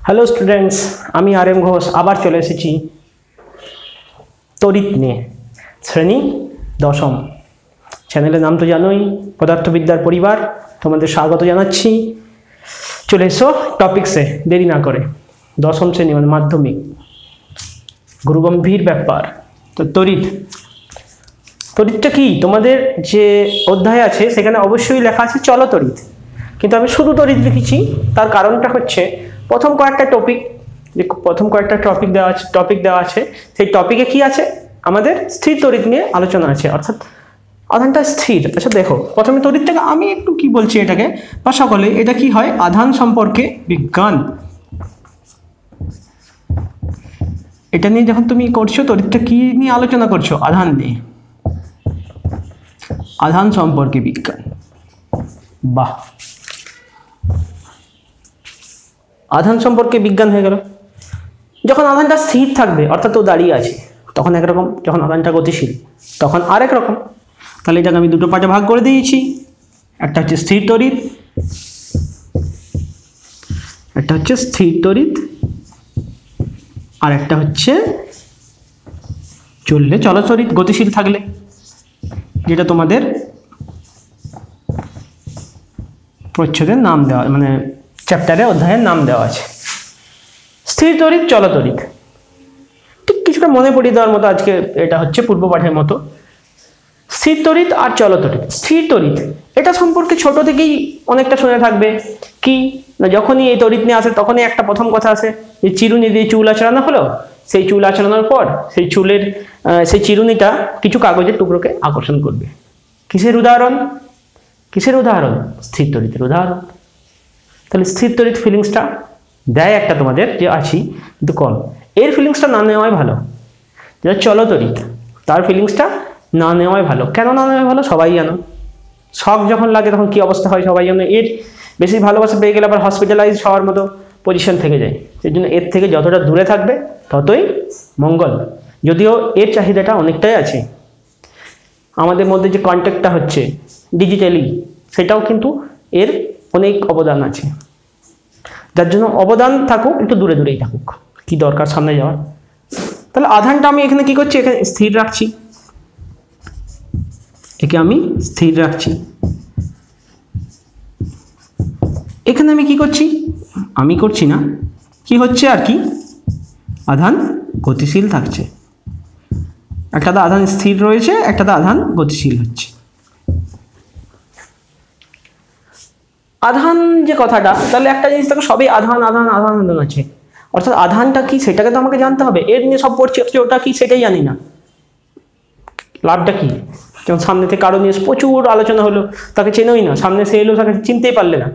Hello students, আমি আর M Ghosh আবার চলে এসেছি তড়িৎ নিয়ে। শ্রেণী দশম, চ্যানেলের নাম তো জানোই, পদার্থবিদ্যার পরিবার। তোমাদের স্বাগত জানাচ্ছি। চলে এসো টপিকসে, দেরি না করে। দশম শ্রেণী মানে মাধ্যমিক, গুরুগম্ভীর ব্যাপার। তো তড়িৎটা কি? তোমাদের যে অধ্যায় আছে সেখানে অবশ্যই লেখা আছে চলতড়িৎ, কিন্তু আমি শুধু তড়িৎ লিখেছি। তার কারণটা হচ্ছে প্রথম কয়েকটা টপিক দেওয়া আছে, সেই টপিকে কি আছে? আমাদের স্থির তড়িৎ নিয়ে আলোচনা আছে, অর্থাৎ আধানটা স্থির। আচ্ছা দেখো, প্রথমে তড়িৎটাকে আমি একটু কি বলছি এটাকে, বা সকলে এটা কি হয়, আধান সম্পর্কে বিজ্ঞান। এটা নিয়ে যখন তুমি করছো, তড়িৎটা কি নিয়ে আলোচনা করছো? আধান নিয়ে, আধান সম্পর্কে বিজ্ঞান। বাহ, আধান সম্পর্কে বিজ্ঞান হয়ে গেল। যখন আধানটা স্থির থাকবে, অর্থাৎ ও দাঁড়িয়ে আছে, তখন একরকম। যখন আধানটা গতিশীল, তখন আরেক রকম। তাহলে এটাকে আমি দুটো পার্টে ভাগ করে দিয়েছি। একটা হচ্ছে স্থির তড়িৎ, আর একটা হচ্ছে চলতড়িৎ, গতিশীল থাকলে, যেটা তোমাদের প্রচ্ছদের নাম দেওয়া, মানে চ্যাপ্টারে অধ্যায়ের নাম দেওয়া আছে। স্থির তড়িৎ, চলতড়িৎ, ঠিক কিছুটা মনে পড়িয়ে দেওয়ার মতো আজকে এটা হচ্ছে পূর্ব পাঠের মতো। স্থির তড়িৎ আর চলতড়িৎ। স্থির তড়িৎ এটা সম্পর্কে ছোট থেকেই অনেকটা শুনে থাকবে। কি না, যখনই এই তড়িৎ নিয়ে আসে তখনই একটা প্রথম কথা আসে, যে চিরুনি দিয়ে চুল আঁচড়ানো হলো, সেই চুল আঁচড়ানোর পর সেই চিরুনিটা কিছু কাগজের টুকরোকে আকর্ষণ করবে। কিসের উদাহরণ? স্থির তড়িতের উদাহরণ। তাহলে স্থির তড়িৎ ফিলিংসটা দেয় একটা তোমাদের, যে আছি কিন্তু কম। এর ফিলিংসটা না নেওয়াই ভালো। যেটা চলতড়িৎ, তার ফিলিংসটা না নেওয়াই ভালো। কেন না নেওয়াই ভালো? সবাই জানো, শক যখন লাগে তখন কি অবস্থা হয় সবাই জানো। এর বেশি ভালোবাসা পেয়ে গেলে আবার হসপিটালাইজ হওয়ার মতো পজিশন থেকে যায়। সেই জন্য এর থেকে যতটা দূরে থাকবে ততই মঙ্গল। যদিও এর চাহিদাটা অনেকটাই আছে। আমাদের মধ্যে যে কন্ট্যাক্টটা হচ্ছে ডিজিটালি, সেটাও কিন্তু এর অনেক অবদান আছে। যার জন্য অবদান থাকুক, একটু দূরে দূরেই থাকুক, কি দরকার সামনে যাওয়ার। তাহলে আধানটা আমি এখানে কি করছি? এখানে স্থির রাখছি, এখানে আমি কি করছি? আমি করছি না, কি হচ্ছে আর কি, আধান গতিশীল থাকছে। একটাতে আধান স্থির রয়েছে, একটাতে আধান গতিশীল হচ্ছে। আধান যে কথাটা, তাহলে একটা জিনিস থাকে, সবই আধান আছে। অর্থাৎ আধানটা কি সেটাকে তো আমাকে জানতে হবে। এর নিয়ে সব পড়ছি, ওটা কি সেটাই জানি না, লাভটা কি? যেমন সামনে থেকে কারো নিয়ে প্রচুর আলোচনা হলো, তাকে চেনোই না, সামনে সে এলো, তাকে চিনতেই পারলে না,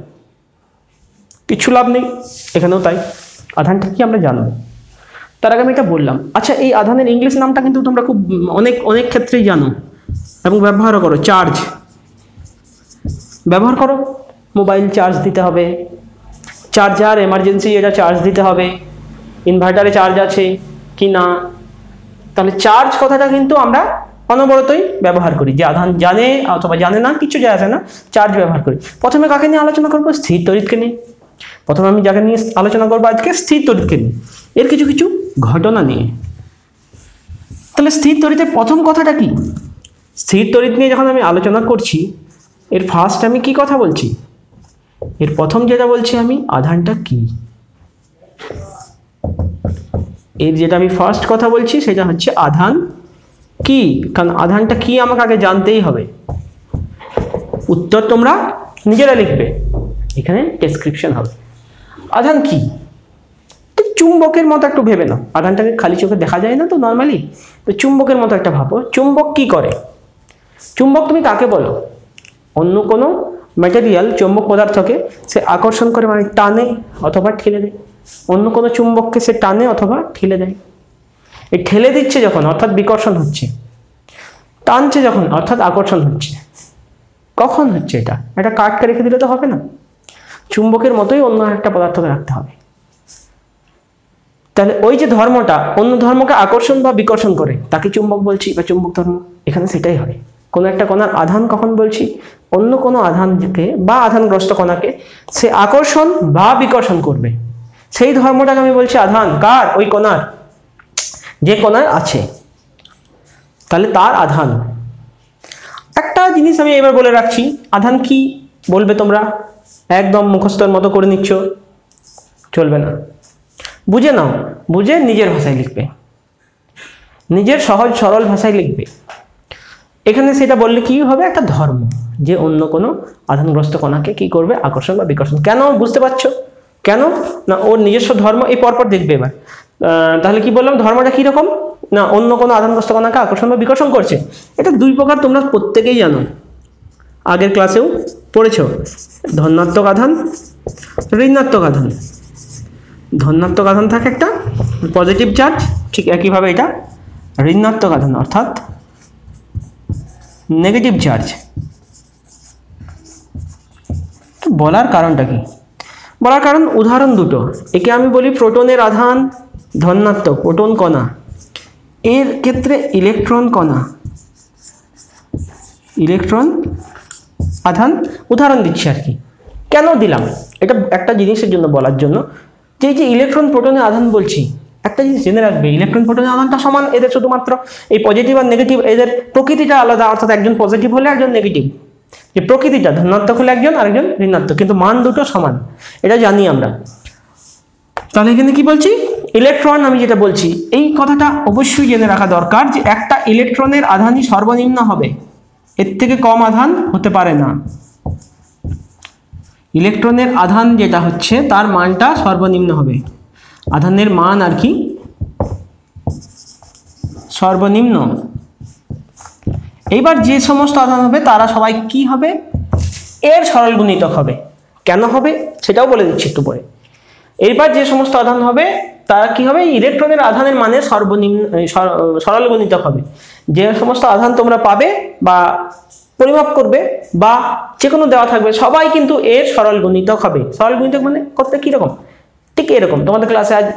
কিছু লাভ নেই। এখানেও তাই, আধানটা কি আমরা জানবো। তার আগে আমি এটা বললাম। আচ্ছা, এই আধানের ইংলিশ নামটা কিন্তু তোমরা খুব অনেক ক্ষেত্রেই জানো এবং ব্যবহারও করো। চার্জ ব্যবহার করো, মোবাইল চার্জ দিতে হবে, চার্জার এমার্জেন্সি, এটা চার্জ দিতে হবে, ইনভার্টারে চার্জ আছে কি না। তাহলে চার্জ কথাটা কিন্তু আমরা অনবরতই ব্যবহার করি। যে আধান জানে অথবা জানে না, কিছু যায় আসে না, চার্জ ব্যবহার করি। প্রথমে কাকে নিয়ে আলোচনা করবো? স্থির তড়িৎকে নিয়ে। প্রথমে আমি যাকে নিয়ে আলোচনা করবো আজকে, স্থির তড়িৎকে নিয়ে, এর কিছু ঘটনা নিয়ে। তাহলে স্থির তড়িতের প্রথম কথাটা কি? স্থির তড়িৎ নিয়ে যখন আমি আলোচনা করছি, এর ফার্স্ট আমি কি কথা বলছি? এর প্রথম যেটা বলছি আমি, আধানটা কি। এর যেটা আমি ফার্স্ট কথা বলছি সেটা হচ্ছে আধান কি। কারণ আধানটা কি আমাকে আগে জানতেই হবে। উত্তর তোমরা নিজেরা লিখবে, এখানে ডেসক্রিপশন হবে। আধান কি? চুম্বকের মতো একটু ভেবে নাও। আধানটাকে খালি চোখে দেখা যায় না তো নর্মালি, তো চুম্বকের মতো একটা ভাবো। চুম্বক কি করে? চুম্বক তুমি কাকে বলো? অন্য কোনো ম্যাটেরিয়াল, চুম্বক পদার্থকে সে আকর্ষণ করে, মানে টানে অথবা ঠেলে দেয়। অন্য কোনো চুম্বককে সে টানে অথবা ঠেলে দেয়। এই ঠেলে দিচ্ছে যখন, অর্থাৎ বিকর্ষণ হচ্ছে। টানছে যখন, অর্থাৎ আকর্ষণ হচ্ছে। কখন হচ্ছে এটা? এটা কাঠকে রেখে দিলে তো হবে না, চুম্বকের মতোই অন্য একটা পদার্থকে রাখতে হবে। তাহলে ওই যে ধর্মটা অন্য ধর্মকে আকর্ষণ বা বিকর্ষণ করে, তাকে চুম্বক বলছি বা চুম্বক ধর্ম। এখানে সেটাই হয়। কোনো একটা কণার আধান কখন বলছি? অন্য কোনো আধানকে বা আধানগ্রস্ত কণাকে সে আকর্ষণ বা বিকর্ষণ করবে। সেই ধর্মটাকে আমি বলছি আধান। কার? ওই কণার, যে কণার আছে, তাহলে তার আধান। একটা জিনিস আমি এবার বলে রাখছি, আধান কি বলবে তোমরা একদম মুখস্থর মতো করে নিচ্ছ, চলবে না। বুঝে নাও, বুঝে নিজের ভাষায় লিখবে, নিজের সহজ সরল ভাষায় লিখবে। এখানে সেটা বললে কি হবে, একটা ধর্ম, যে অন্য কোনো আধানগ্রস্ত কণাকে কি করবে, আকর্ষণ বা বিকর্ষণ। কেন বুঝতে পারছো? কেন না, ওর নিজস্ব ধর্ম। এই পরপর দেখবে এবার। তাহলে কি বললাম, ধর্মটা কি রকম না, অন্য কোনো আধানগ্রস্ত কণাকে আকর্ষণ বা বিকর্ষণ করছে। এটা দুই প্রকার, তোমরা প্রত্যেকেই জানো, আগের ক্লাসেও পড়েছো। ধনাত্মক আধান, ঋণাত্মক আধান। ধনাত্মক আধান থাকে একটা, পজিটিভ চার্জ, ঠিক একইভাবে এটা ঋণাত্মক আধান অর্থাৎ নেগেটিভ চার্জ। বলার কারণটা কি? বলার কারণ উদাহরণ দুটো। একে আমি বলি প্রোটনের আধান ধনাত্মক, প্রোটন কণা, এর ক্ষেত্রে ইলেকট্রন কণা, ইলেকট্রন আধান। উদাহরণ দিচ্ছি আর কি, কেন দিলাম এটা একটা জিনিসের জন্য, বলার জন্য যে এই যে ইলেকট্রন প্রোটনের আধান বলছি, একটা জিনিস জেনে রাখবে, ইলেকট্রন প্রোটনের আধানটা সমান এদের, শুধুমাত্র এই পজিটিভ আর নেগেটিভ এদের প্রকৃতিটা আলাদা, অর্থাৎ একজন পজিটিভ হলে একজন নেগেটিভ, যে প্রকৃতিটা ধনাত্মক হলে একজন আরেকজন ঋণাত্মক, কিন্তু মান দুটো সমান, এটা জানি আমরা। তাহলে এখানে কি বলছি, ইলেকট্রন, আমি যেটা বলছি এই কথাটা অবশ্যই জেনে রাখা দরকার যে একটা ইলেকট্রনের আধানই সর্বনিম্ন হবে, এর থেকে কম আধান হতে পারে না। ইলেকট্রনের আধান যেটা হচ্ছে তার মানটা সর্বনিম্ন হবে, আধানের মান আর কি সর্বনিম্ন। এইবার যে সমস্ত আধান হবে তারা সবাই কি হবে, এর সরল গুণিতক হবে। কেন হবে সেটাও বলে দিচ্ছি একটু পরে। এইবার যে সমস্ত আধান হবে তারা কি হবে, ইলেকট্রনের আধানের মানের সর্বনিম্ন সরল গুণিতক হবে। যে সমস্ত আধান তোমরা পাবে বা পরিমাপ করবে বা যে কোনো দেওয়া থাকবে, সবাই কিন্তু এর সরল গুণিতক হবে। সরল গুণিতক মানে কথাটা কিরকম, ঠিক এরকম, তোমাদের ক্লাসে আজ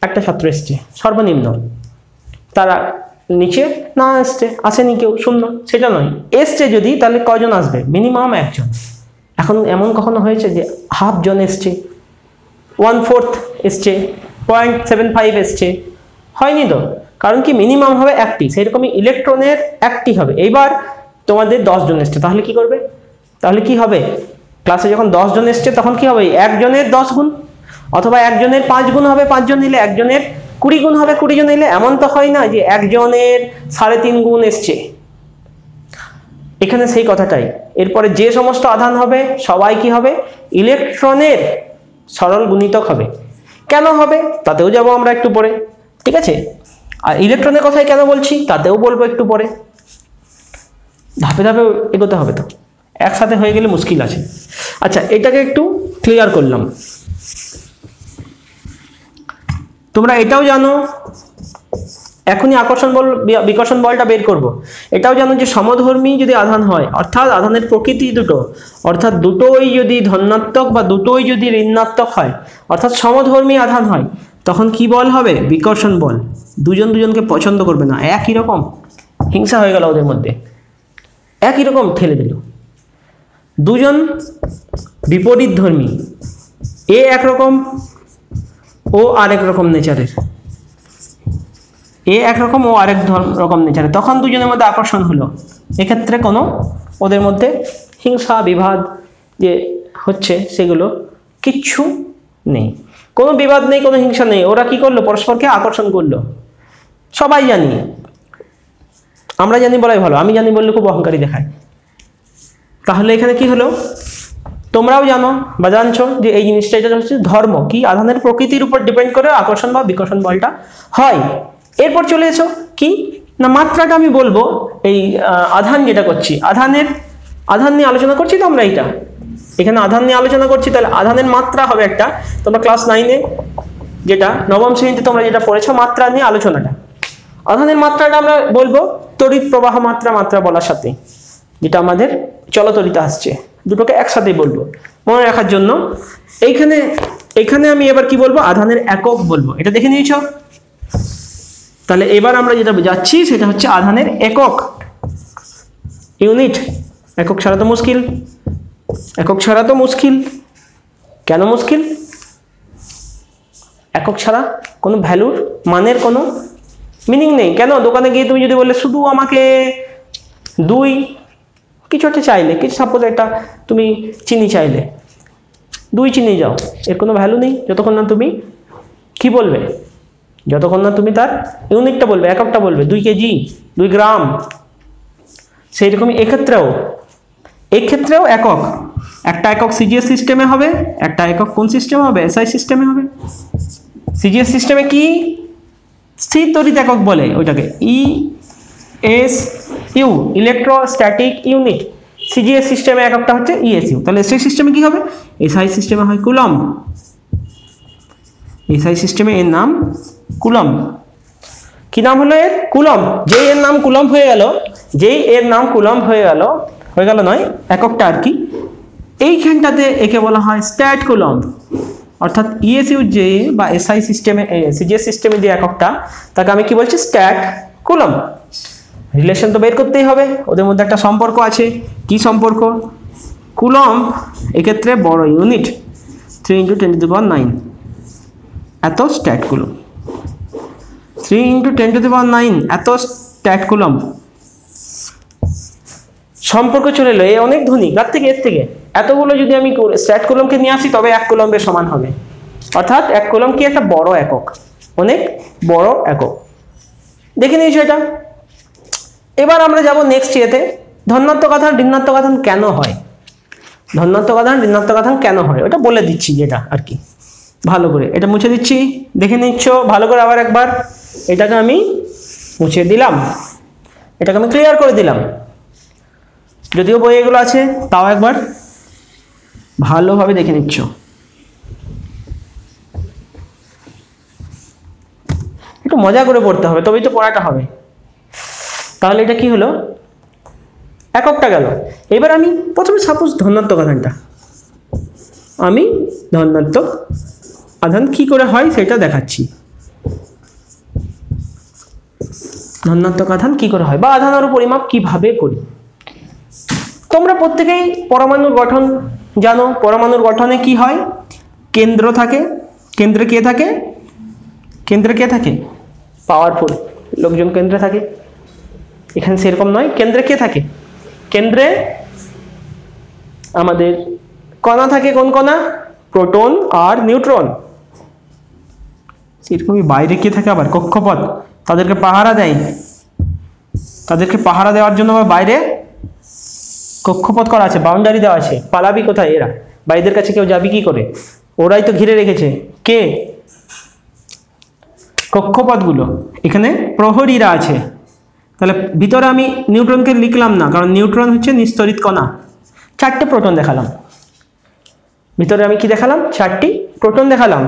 একটা ছাত্র এসছে সর্বনিম্ন, তারা নিচে না আসছে, আসেনি কেউ, শূন্য, সেটা নয়। এসছে যদি, তাহলে কয়জন আসবে, মিনিমাম একজন। এখন এমন কখনো হয়েছে যে হাফ জন এসছে, 1/4 এসছে, 0.75 এসছে, হয়নি তো। কারণ কি, মিনিমাম হবে একটি, সেরকমই ইলেকট্রনের একটি হবে। এইবার তোমাদের 10 জন এসছে, তাহলে কি করবে, তাহলে কি হবে, ক্লাসে যখন 10 জন এসছে তখন কি হবে, একজনের 10 গুণ, অথবা একজনের 5 গুণ হবে 5 জন এলে, একজনের 20 গুণ হবে 20 জন এলে। এমন তো হয় না যে একজনের 3.5 গুণ এসছে, এখানে সেই কথাটাই। এরপরে যে সমস্ত আধান হবে সবাই কি হবে, ইলেকট্রনের সরল গুণিতক হবে। কেন হবে তাতেও যাব আমরা একটু পরে, ঠিক আছে। আর ইলেকট্রনের কথাই কেন বলছি তাতেও বলবো একটু পরে। ধাপে ধাপে এগোতে হবে, তো একসাথে হয়ে গেলে মুশকিল আছে। আচ্ছা, এটাকে একটু ক্লিয়ার করলাম। তোমরা এটাও জানো, এখনই আকর্ষণ বল বিকর্ষণ বলটা বের করব। এটাও জানো যে সমধর্মী যদি আধান হয়, অর্থাৎ আধানের প্রকৃতি দুটো, অর্থাৎ দুটোই যদি ধনাত্মক বা দুটোই যদি ঋণাত্মক হয়, অর্থাৎ সমধর্মী আধান হয়, তখন কি বল হবে, বিকর্ষণ বল। দুজন দুজনকে পছন্দ করবে না, একই রকম হিংসা হয়ে গেল ওদের মধ্যে, একই রকম ঠেলে দিল। দুজন বিপরীত ধর্মী, এ একরকম ও আরেক রকম নেচারের, এ একরকম ও আরেক রকম নেচারের, তখন দুজনের মধ্যে আকর্ষণ হলো। এক্ষেত্রে কোনো ওদের মধ্যে হিংসা বিবাদ যে হচ্ছে সেগুলো কিচ্ছু নেই, কোনো বিবাদ নেই, কোনো হিংসা নেই। ওরা কি করলো, পরস্পরকে আকর্ষণ করলো। সবাই জানি, আমরা জানি বলাই ভালো, আমি জানি বললে খুব অহংকারী দেখায়। তাহলে এখানে কি হলো, তোমরাও জানো বা জানছো যে এই জিনিসটা, এটা হচ্ছে ধর্ম, কি আধানের প্রকৃতির উপর ডিপেন্ড করে আকর্ষণ বা বিকর্ষণ বলটা হয়। এরপর চলে এসো কি না, মাত্রাটা আমি বলবো। এই আধান যেটা করছি, আধান নিয়ে আলোচনা করছি তো আমরা, এইটা এখানে আধান নিয়ে আলোচনা করছি, তাহলে আধানের মাত্রা হবে একটা, তোমরা ক্লাস 9-এ যেটা নবম শ্রেণীতে তোমরা যেটা পড়েছো, মাত্রা নিয়ে আলোচনাটা। আধানের মাত্রাটা আমরা বলবো তড়িৎ প্রবাহ মাত্রা বলার সাথে, যেটা আমাদের চলতরিতে আসছে, দুটোকে একসাথেই বলবো মনে রাখার জন্য। এইখানে আমি এবার কি বলবো, আধানের একক বলবো, এটা দেখে নিয়েছ। তাহলে এবার আমরা যেটা যাচ্ছি সেটা হচ্ছে আধানের একক, ইউনিট। একক ছাড়া তো মুশকিল, একক ছাড়া তো মুশকিল। কেন মুশকিল, একক ছাড়া কোনো ভ্যালুর মানের কোনো মিনিং নেই। কেন? দোকানে গিয়ে তুমি যদি বললে শুধু আমাকে 2 কিছু একটা চাইলে, কিছু সাপোজ একটা তুমি চিনি চাইলে, 2 চিনি যাও, এর কোনো ভ্যালু নেই যতক্ষণ না তুমি কি বলবে, যতক্ষণ না তুমি তার ইউনিটটা বলবে, এককটা বলবে, 2 কেজি, 2 গ্রাম। সেই রকমই এক্ষেত্রেও একক, একটা একক সিজিএস সিস্টেমে হবে, একটা একক কোন সিস্টেমে হবে? এসআই সিস্টেমে হবে। সিজিএস সিস্টেমে কি স্থির তড়িৎ একক বলে ওইটাকে, ইএসইউ, ইলেকট্রোস্ট্যাটিক ইউনিট। সিজিএস সিস্টেমে এককটা হচ্ছে ইএসইউ। তাহলে এসআই সিস্টেমে কি হবে? এসআই সিস্টেমে হয় কুলম্ব। এসআই সিস্টেমে এর নাম কুলম্ব। কি নাম হলো এর? কুলম্ব। যেই এর নাম কুলম্ব হয়ে গেল নয়, এককটা আর কি, এইখানটাতে একে বলা হয় স্ট্যাট কুলম্ব। অর্থাৎ ইএসইউ যে বা এসআই সিস্টেমে, সিজিএস সিস্টেমে যে এককটা, তাকে আমি কি বলছি? Stat coulomb. রিলেশন তো বের করতেই হবে, ওদের মধ্যে একটা সম্পর্ক আছে। কি সম্পর্ক? কুলম্ব এক্ষেত্রে বড় ইউনিট, 3 × 10⁹ এত স্ট্যাট কুলম্ব। 3 × 10⁹ এত স্ট্যাট কুলম্ব। সম্পর্ক চলে এলো। এ অনেক ধনী, তার থেকে এর থেকে এতগুলো যদি আমি স্ট্যাট কুলম্বকে নিয়ে আসি, তবে 1 কুলম্বের সমান হবে। অর্থাৎ 1 কুলম্ব কি? একটা বড় একক, অনেক বড় একক। দেখে নিয়েছো এটা। এবার আমরা যাব নেক্সট ইয়েতে, ধনাত্মক আধান ঋণাত্মক আধান কেন হয়? ধনাত্মক আধান ঋণাত্মক আধান কেন হয় ওটা বলে দিচ্ছি, যেটা আর কি ভালো করে। এটা মুছে দিচ্ছি, দেখে নিচ্ছ ভালো করে। আবার একবার এটাকে আমি মুছে দিলাম, এটাকে আমি ক্লিয়ার করে দিলাম। যদিও বই এগুলো আছে, তাও একবার ভালোভাবে দেখে নিচ্ছ। একটু মজা করে পড়তে হবে, তবেই তো পড়াটা হবে। তাহলে এটা কি হলো? এককটা গেল। এবার আমি প্রথমে সাপোজ ধনাত্মক আধানটা, আমি ধনাত্মক আধান কি করে হয় সেটা দেখাচ্ছি। ধনাত্মক আধান কি করে হয় বা আধানের পরিমাপ কিভাবে করি। তোমরা প্রত্যেকেই পরমাণুর গঠন জানো। পরমাণুর গঠনে কি হয়? কেন্দ্র থাকে। কেন্দ্রে কে থাকে? কেন্দ্রে কে থাকে? পাওয়ারফুল লোকজন কেন্দ্রে থাকে। এখানে সেরকম নয়। কেন্দ্রে কে থাকে? কেন্দ্রে আমাদের কণা থাকে। কোন কণা? প্রোটন আর নিউট্রন। সেরকমই বাইরে কে থাকে? আবার কক্ষপথ। তাদেরকে পাহারা দেয়। তাদেরকে পাহারা দেওয়ার জন্য আবার বাইরে কক্ষপথ করা আছে, বাউন্ডারি দেওয়া আছে। পালাবি কোথায় এরা? বা এদের কাছে কেউ যাবি কি করে? ওরাই তো ঘিরে রেখেছে। কে? কক্ষপথগুলো। এখানে প্রহরীরা আছে। তাহলে ভিতরে আমি নিউট্রনকে লিখলাম না, কারণ নিউট্রন হচ্ছে নিস্তরিত কণা। 4টে প্রোটন দেখালাম ভিতরে। আমি কি দেখালাম? 4টি প্রোটন দেখালাম।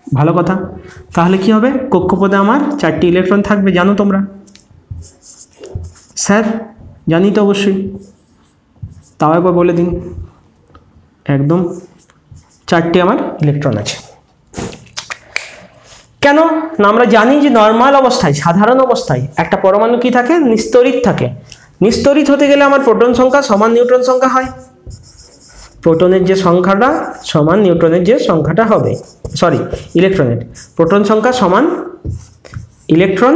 ভালো কথা। তাহলে কি হবে? কক্ষপথে আমার 4টি ইলেকট্রন থাকবে, জানো তোমরা? স্যার জানি তো অবশ্যই, তাও একবার বলে দিন। একদম 4টি আমার ইলেকট্রন আছে। কেন না? আমরা জানি যে নর্মাল অবস্থায়, সাধারণ অবস্থায় একটা পরমাণু কি থাকে? নিস্তরিত থাকে। নিস্তরিত হতে গেলে আমার প্রোটন সংখ্যা সমান নিউট্রন সংখ্যা হয়। প্রোটনের যে সংখ্যাটা সমান নিউট্রনের যে সংখ্যাটা হবে, সরি ইলেকট্রনের। প্রোটন সংখ্যা সমান ইলেকট্রন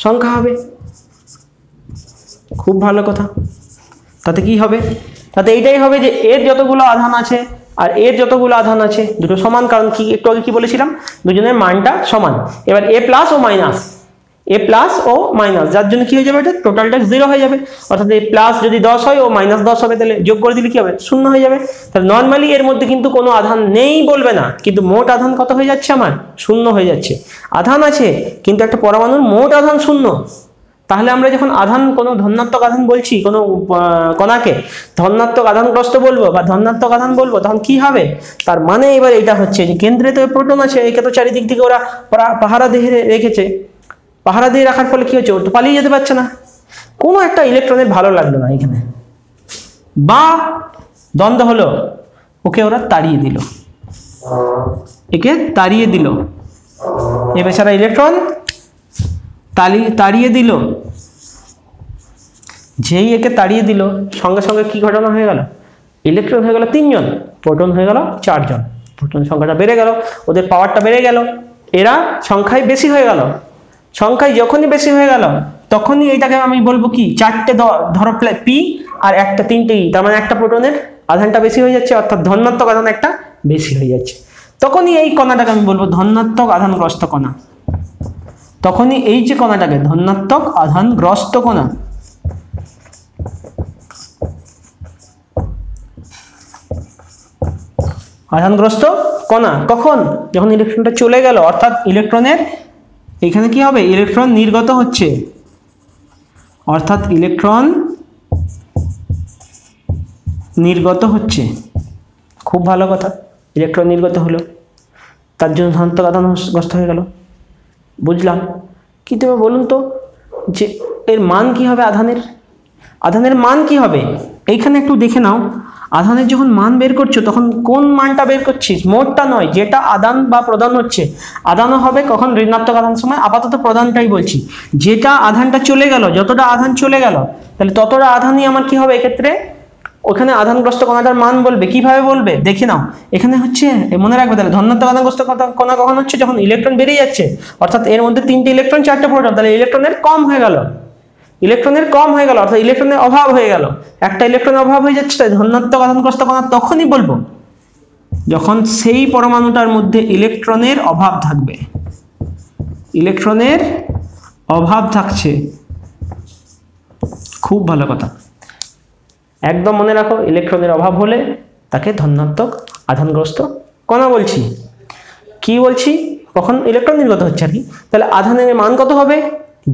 সংখ্যা হবে। খুব ভালো কথা। তাতে কি হবে? তাতে এইটাই হবে যে এর যতগুলো আধান আছে আর এর যতগুলো আধান আছে দুটো সমান। কারণ কি, একটু আগে কি বলেছিলাম? দুজনের মানটা সমান। এবার এ প্লাস ও মাইনাস, এ প্লাস ও মাইনাস, যার জন্য কি হয়ে যাবে? এটা টোটালটা 0 হয়ে যাবে। অর্থাৎ এই প্লাস যদি 10 হয় ও -10 হবে, তাহলে যোগ করে দিলে কি হবে? 0 হয়ে যাবে। তাহলে নর্মালি এর মধ্যে কিন্তু কোনো আধান নেই বলবে না, কিন্তু মোট আধান কত হয়ে যাচ্ছে? আমার 0 হয়ে যাচ্ছে। আধান আছে কিন্তু একটা পরমাণুর মোট আধান 0। তাহলে আমরা যখন আধান, কোনো ধনাত্মক আধান বলছি, কোনো কণাকে ধনাত্মক আধানগ্রস্ত বলবো বা ধনাত্মক আধান বলবো, তখন কি হবে? তার মানে এবার এটা হচ্ছে যে কেন্দ্রে তো প্রোটন আছে, একে তো চারিদিক থেকে ওরা পাহারা দিয়ে রেখেছে। পাহারা দিয়ে রাখার ফলে কি হচ্ছে? ও তো পালিয়ে যেতে পারছে না। কোনো একটা ইলেকট্রনের ভালো লাগলো না এখানে, বা দ্বন্দ্ব হলো, ওকে ওরা তাড়িয়ে দিল, একে তাড়িয়ে দিল। এ বেচারা ইলেকট্রন তাড়িয়ে দিল। যেই একে তাড়িয়ে দিল, সঙ্গে সঙ্গে কি ঘটনা হয়ে গেল? ইলেকট্রন হয়ে গেল 3 জন, প্রোটন হয়ে গেল 4 জন। প্রোটন সংখ্যাটা বেড়ে গেল, ওদের পাওয়ারটা বেড়ে গেল, এরা সংখ্যায় বেশি হয়ে গেল। সংখ্যায় যখনই বেশি হয়ে গেল তখনই এইটাকে আমি বলবো কি, চারটে ধরো পি আর একটা তিনটে ই, তার মানে একটা প্রোটনের আধানটা বেশি হয়ে যাচ্ছে, অর্থাৎ ধনাত্মক আধান একটা বেশি হয়ে যাচ্ছে। তখনই এই কণাটাকে আমি বলবো ধনাত্মক আধানগ্রস্ত কণা। তখনই এই যে কণাটাকে ধনাত্মক আধানগ্রস্ত কণা। আধানগ্রস্ত কণা কখন? যখন ইলেকট্রনটা চলে গেল, অর্থাৎ ইলেকট্রনের এখানে কি হবে, ইলেকট্রন নির্গত হচ্ছে, অর্থাৎ ইলেকট্রন নির্গত হচ্ছে। খুব ভালো কথা, ইলেকট্রন নির্গত হলো, তার জন্য ধনাত্মক আধানগ্রস্ত হয়ে গেল, বুঝলাম। কি তুমি বলুন তো যে এর মান কি হবে, আধানের মান কি হবে? এইখানে একটু দেখে নাও, আধানের যখন মান বের করছো তখন কোন মানটা বের করছিস? মোটটা নয়, যেটা আদান বা প্রদান হচ্ছে। আদানও হবে কখন? ঋণাত্মক আধান সময়। আপাতত প্রদানটাই বলছি। যেটা আধানটা চলে গেল, যতটা আধান চলে গেল, তাহলে ততটা আধানই আমার কি হবে এক্ষেত্রে? ওখানে আধানগ্রস্ত কণাটার মান বলবে। কিভাবে বলবে দেখে নাও। এখানে হচ্ছে মনে রাখবে তাহলে, ধনাত্মক আধানগ্রস্ত কণা কখন হচ্ছে? যখন ইলেকট্রন বেরিয়ে যাচ্ছে, অর্থাৎ এর মধ্যে 3টে ইলেকট্রন 4টে প্রোটন, তাহলে ইলেকট্রনের কম হয়ে গেল, অর্থাৎ ইলেকট্রনের অভাব হয়ে গেল। একটা ইলেকট্রনের অভাব হয়ে যাচ্ছে, তাই ধনাত্মক আধানগ্রস্ত কণা তখনই বলবো যখন সেই পরমাণুটার মধ্যে ইলেকট্রনের অভাব থাকবে। ইলেকট্রনের অভাব থাকছে, খুব ভালো কথা, একদম মনে রাখো। ইলেকট্রনের অভাব হলে তাকে ধনাত্মক আধানগ্রস্ত কণা বলছি। কি বলছি? কখন ইলেকট্রন নির্গত হচ্ছে আর কি। তাহলে আধানের মান কত হবে?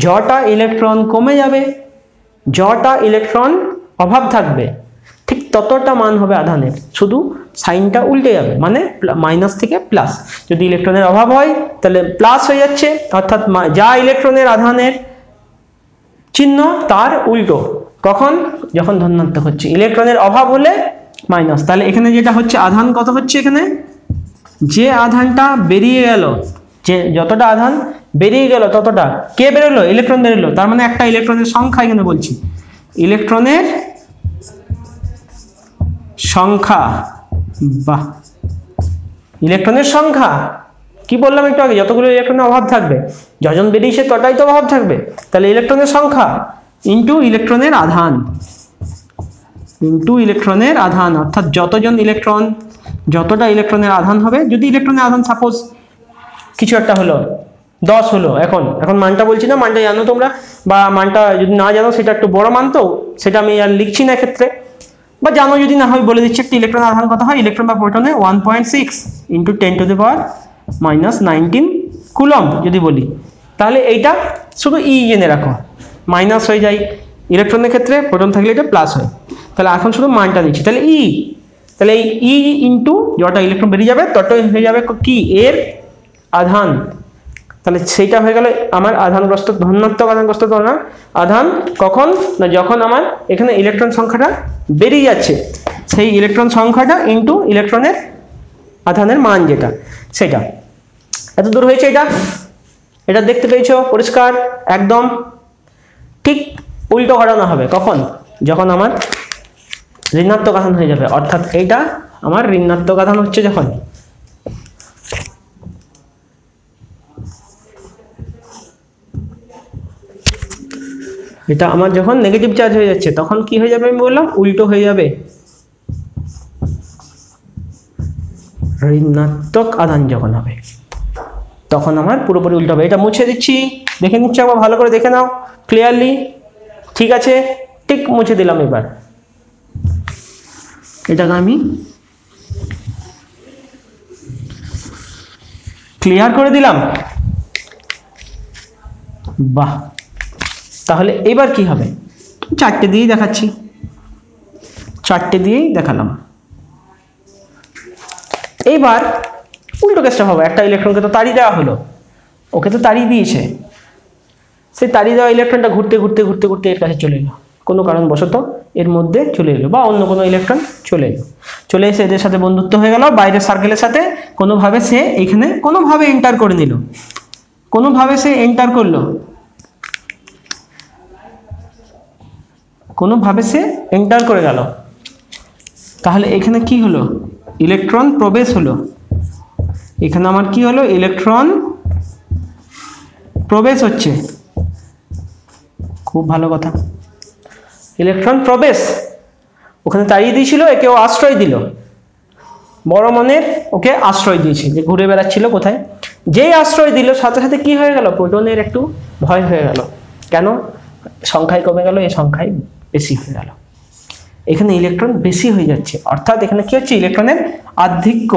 যটা ইলেকট্রন কমে যাবে, যটা ইলেকট্রন অভাব থাকবে, ঠিক ততটা মান হবে আধানের, শুধু সাইনটা উল্টে যাবে, মানে মাইনাস থেকে প্লাস। যদি ইলেকট্রনের অভাব হয় তাহলে প্লাস হয়ে যাচ্ছে, অর্থাৎ যা ইলেকট্রনের আধানের চিহ্ন তার উল্টো। কখন? যখন ধনাত্মক হচ্ছে। ইলেকট্রনের অভাব হলে মাইনাস। তাহলে এখানে যেটা হচ্ছে আধান কত হচ্ছে, এখানে যে আধানটা বেরিয়ে গেল, যে যতটা আধান বেরিয়ে গেল ততটা কে বেরোলো? ইলেকট্রন বেরোলো। তার মানে একটা ইলেকট্রনের সংখ্যা এখানে বলছি, ইলেকট্রনের সংখ্যা। বাহ, ইলেকট্রনের সংখ্যা কি বললাম একটু আগে? যতগুলো ইলেকট্রনের অভাব থাকবে, যজন বেরিয়েছে ততটাই তো অভাব থাকবে। তাহলে ইলেকট্রনের সংখ্যা ইন্টু ইলেকট্রনের আধান, অর্থাৎ যতটা ইলেকট্রনের আধান হবে। যদি ইলেকট্রনের আধান সাপোজ কিছু একটা হলো, 10 হলো, এখন মানটা বলছি না, মানটা জানো তোমরা, বা মানটা যদি না জানো সেটা একটু বড় মান, তো সেটা আমি আর লিখছি না ক্ষেত্রে, বা জানো যদি না হয় বলে দিচ্ছি। একটা ইলেকট্রনের আধান কত হয়? ইলেকট্রন বা প্রোটনে 1.6 ইন্টু 10⁻⁻19 কুলম্ব যদি বলি, তাহলে এইটা শুধু ই জেনে রাখো, মাইনাস হয়ে যায় ইলেকট্রনের ক্ষেত্রে, প্রোটন থাকলে এটা প্লাস হয়। তাহলে এখন শুধু মানটা নিচ্ছি, তাহলে ই, তাহলে এই ই ইন্টু যটা ইলেকট্রন বেরিয়ে যাবে ততটাই হয়ে যাবে কি, এর আধান। তাহলে সেইটা হয়ে গেল আমার আধানগ্রস্ত, ধনাত্মক আধানগ্রস্ত কণা আধান। কখন? না যখন আমার এখানে ইলেকট্রন সংখ্যাটা বেরিয়ে যাচ্ছে, সেই ইলেকট্রন সংখ্যাটা ইন্টু ইলেকট্রনের আধানের মান যেটা, সেটা। এত দূর হয়েছে এটা দেখতে পেয়েছো পরিষ্কার একদম? ঠিক উল্টো ঘটানো হবে কখন? যখন আমার ঋণাত্মক আধান হয়ে যাবে, অর্থাৎ এইটা আমার ঋণাত্মক আধান হচ্ছে যখন। এটা আমার যখন নেগেটিভ চার্জ হয়ে যাচ্ছে তখন কি হয়ে যাবে? আমি বললাম উল্টো হয়ে যাবে, ঋণাত্মক আধান যখন হবে তখন আমার পুরোপুরি উল্টো হবে। এটা মুছে দিচ্ছি, দেখে নিচ্ছি একবার ভালো করে দেখে নাও ক্লিয়ারলি। ঠিক আছে, ঠিক মুছে দিলাম। এবার এটাকে আমি ক্লিয়ার করে দিলাম। বাহ, তাহলে এবার কি হবে? 4টে দিয়েই দেখাচ্ছি, 4টে দিয়েই দেখালাম। এইবার উল্টো কেসটা হবে। একটা ইলেকট্রনকে তো তাড়িয়ে দেওয়া হলো, ওকে তো তাড়িয়ে দিয়েছে, সেই তাড়িয়ে দেওয়া ইলেকট্রনটা ঘুরতে ঘুরতে ঘুরতে ঘুরতে এর কাছে চলে এলো, কোনো কারণবশত এর মধ্যে চলে এলো, বা অন্য কোনো ইলেকট্রন চলে এসে এদের সাথে বন্ধুত্ব হয়ে গেল, বাইরের সার্কেলের সাথে কোনোভাবে সে এখানে কোনোভাবে এন্টার করে নিল, কোনোভাবে সে এন্টার করলো, কোনোভাবে সে এন্টার করে গেল। তাহলে এখানে কি হলো? ইলেকট্রন প্রবেশ হলো, এখানে আমার কি হলো, ইলেকট্রন প্রবেশ হচ্ছে। খুব ভালো কথা, ইলেকট্রন প্রবেশ। ওখানে তাড়িয়ে দিয়েছিল, একে ও আশ্রয় দিল, বড় মনের ওকে আশ্রয় দিয়েছে, যে ঘুরে বেড়াচ্ছিল কোথায়। যেই আশ্রয় দিল সাথে সাথে কি হয়ে গেল, প্রোটনের একটু ভয় হয়ে গেল। কেন? সংখ্যায় কমে গেল, এই সংখ্যায় বেশি হয়ে গেল। এখানে ইলেকট্রন বেশি হয়ে যাচ্ছে, অর্থাৎ এখানে কি হচ্ছে, ইলেকট্রনের আধিক্য,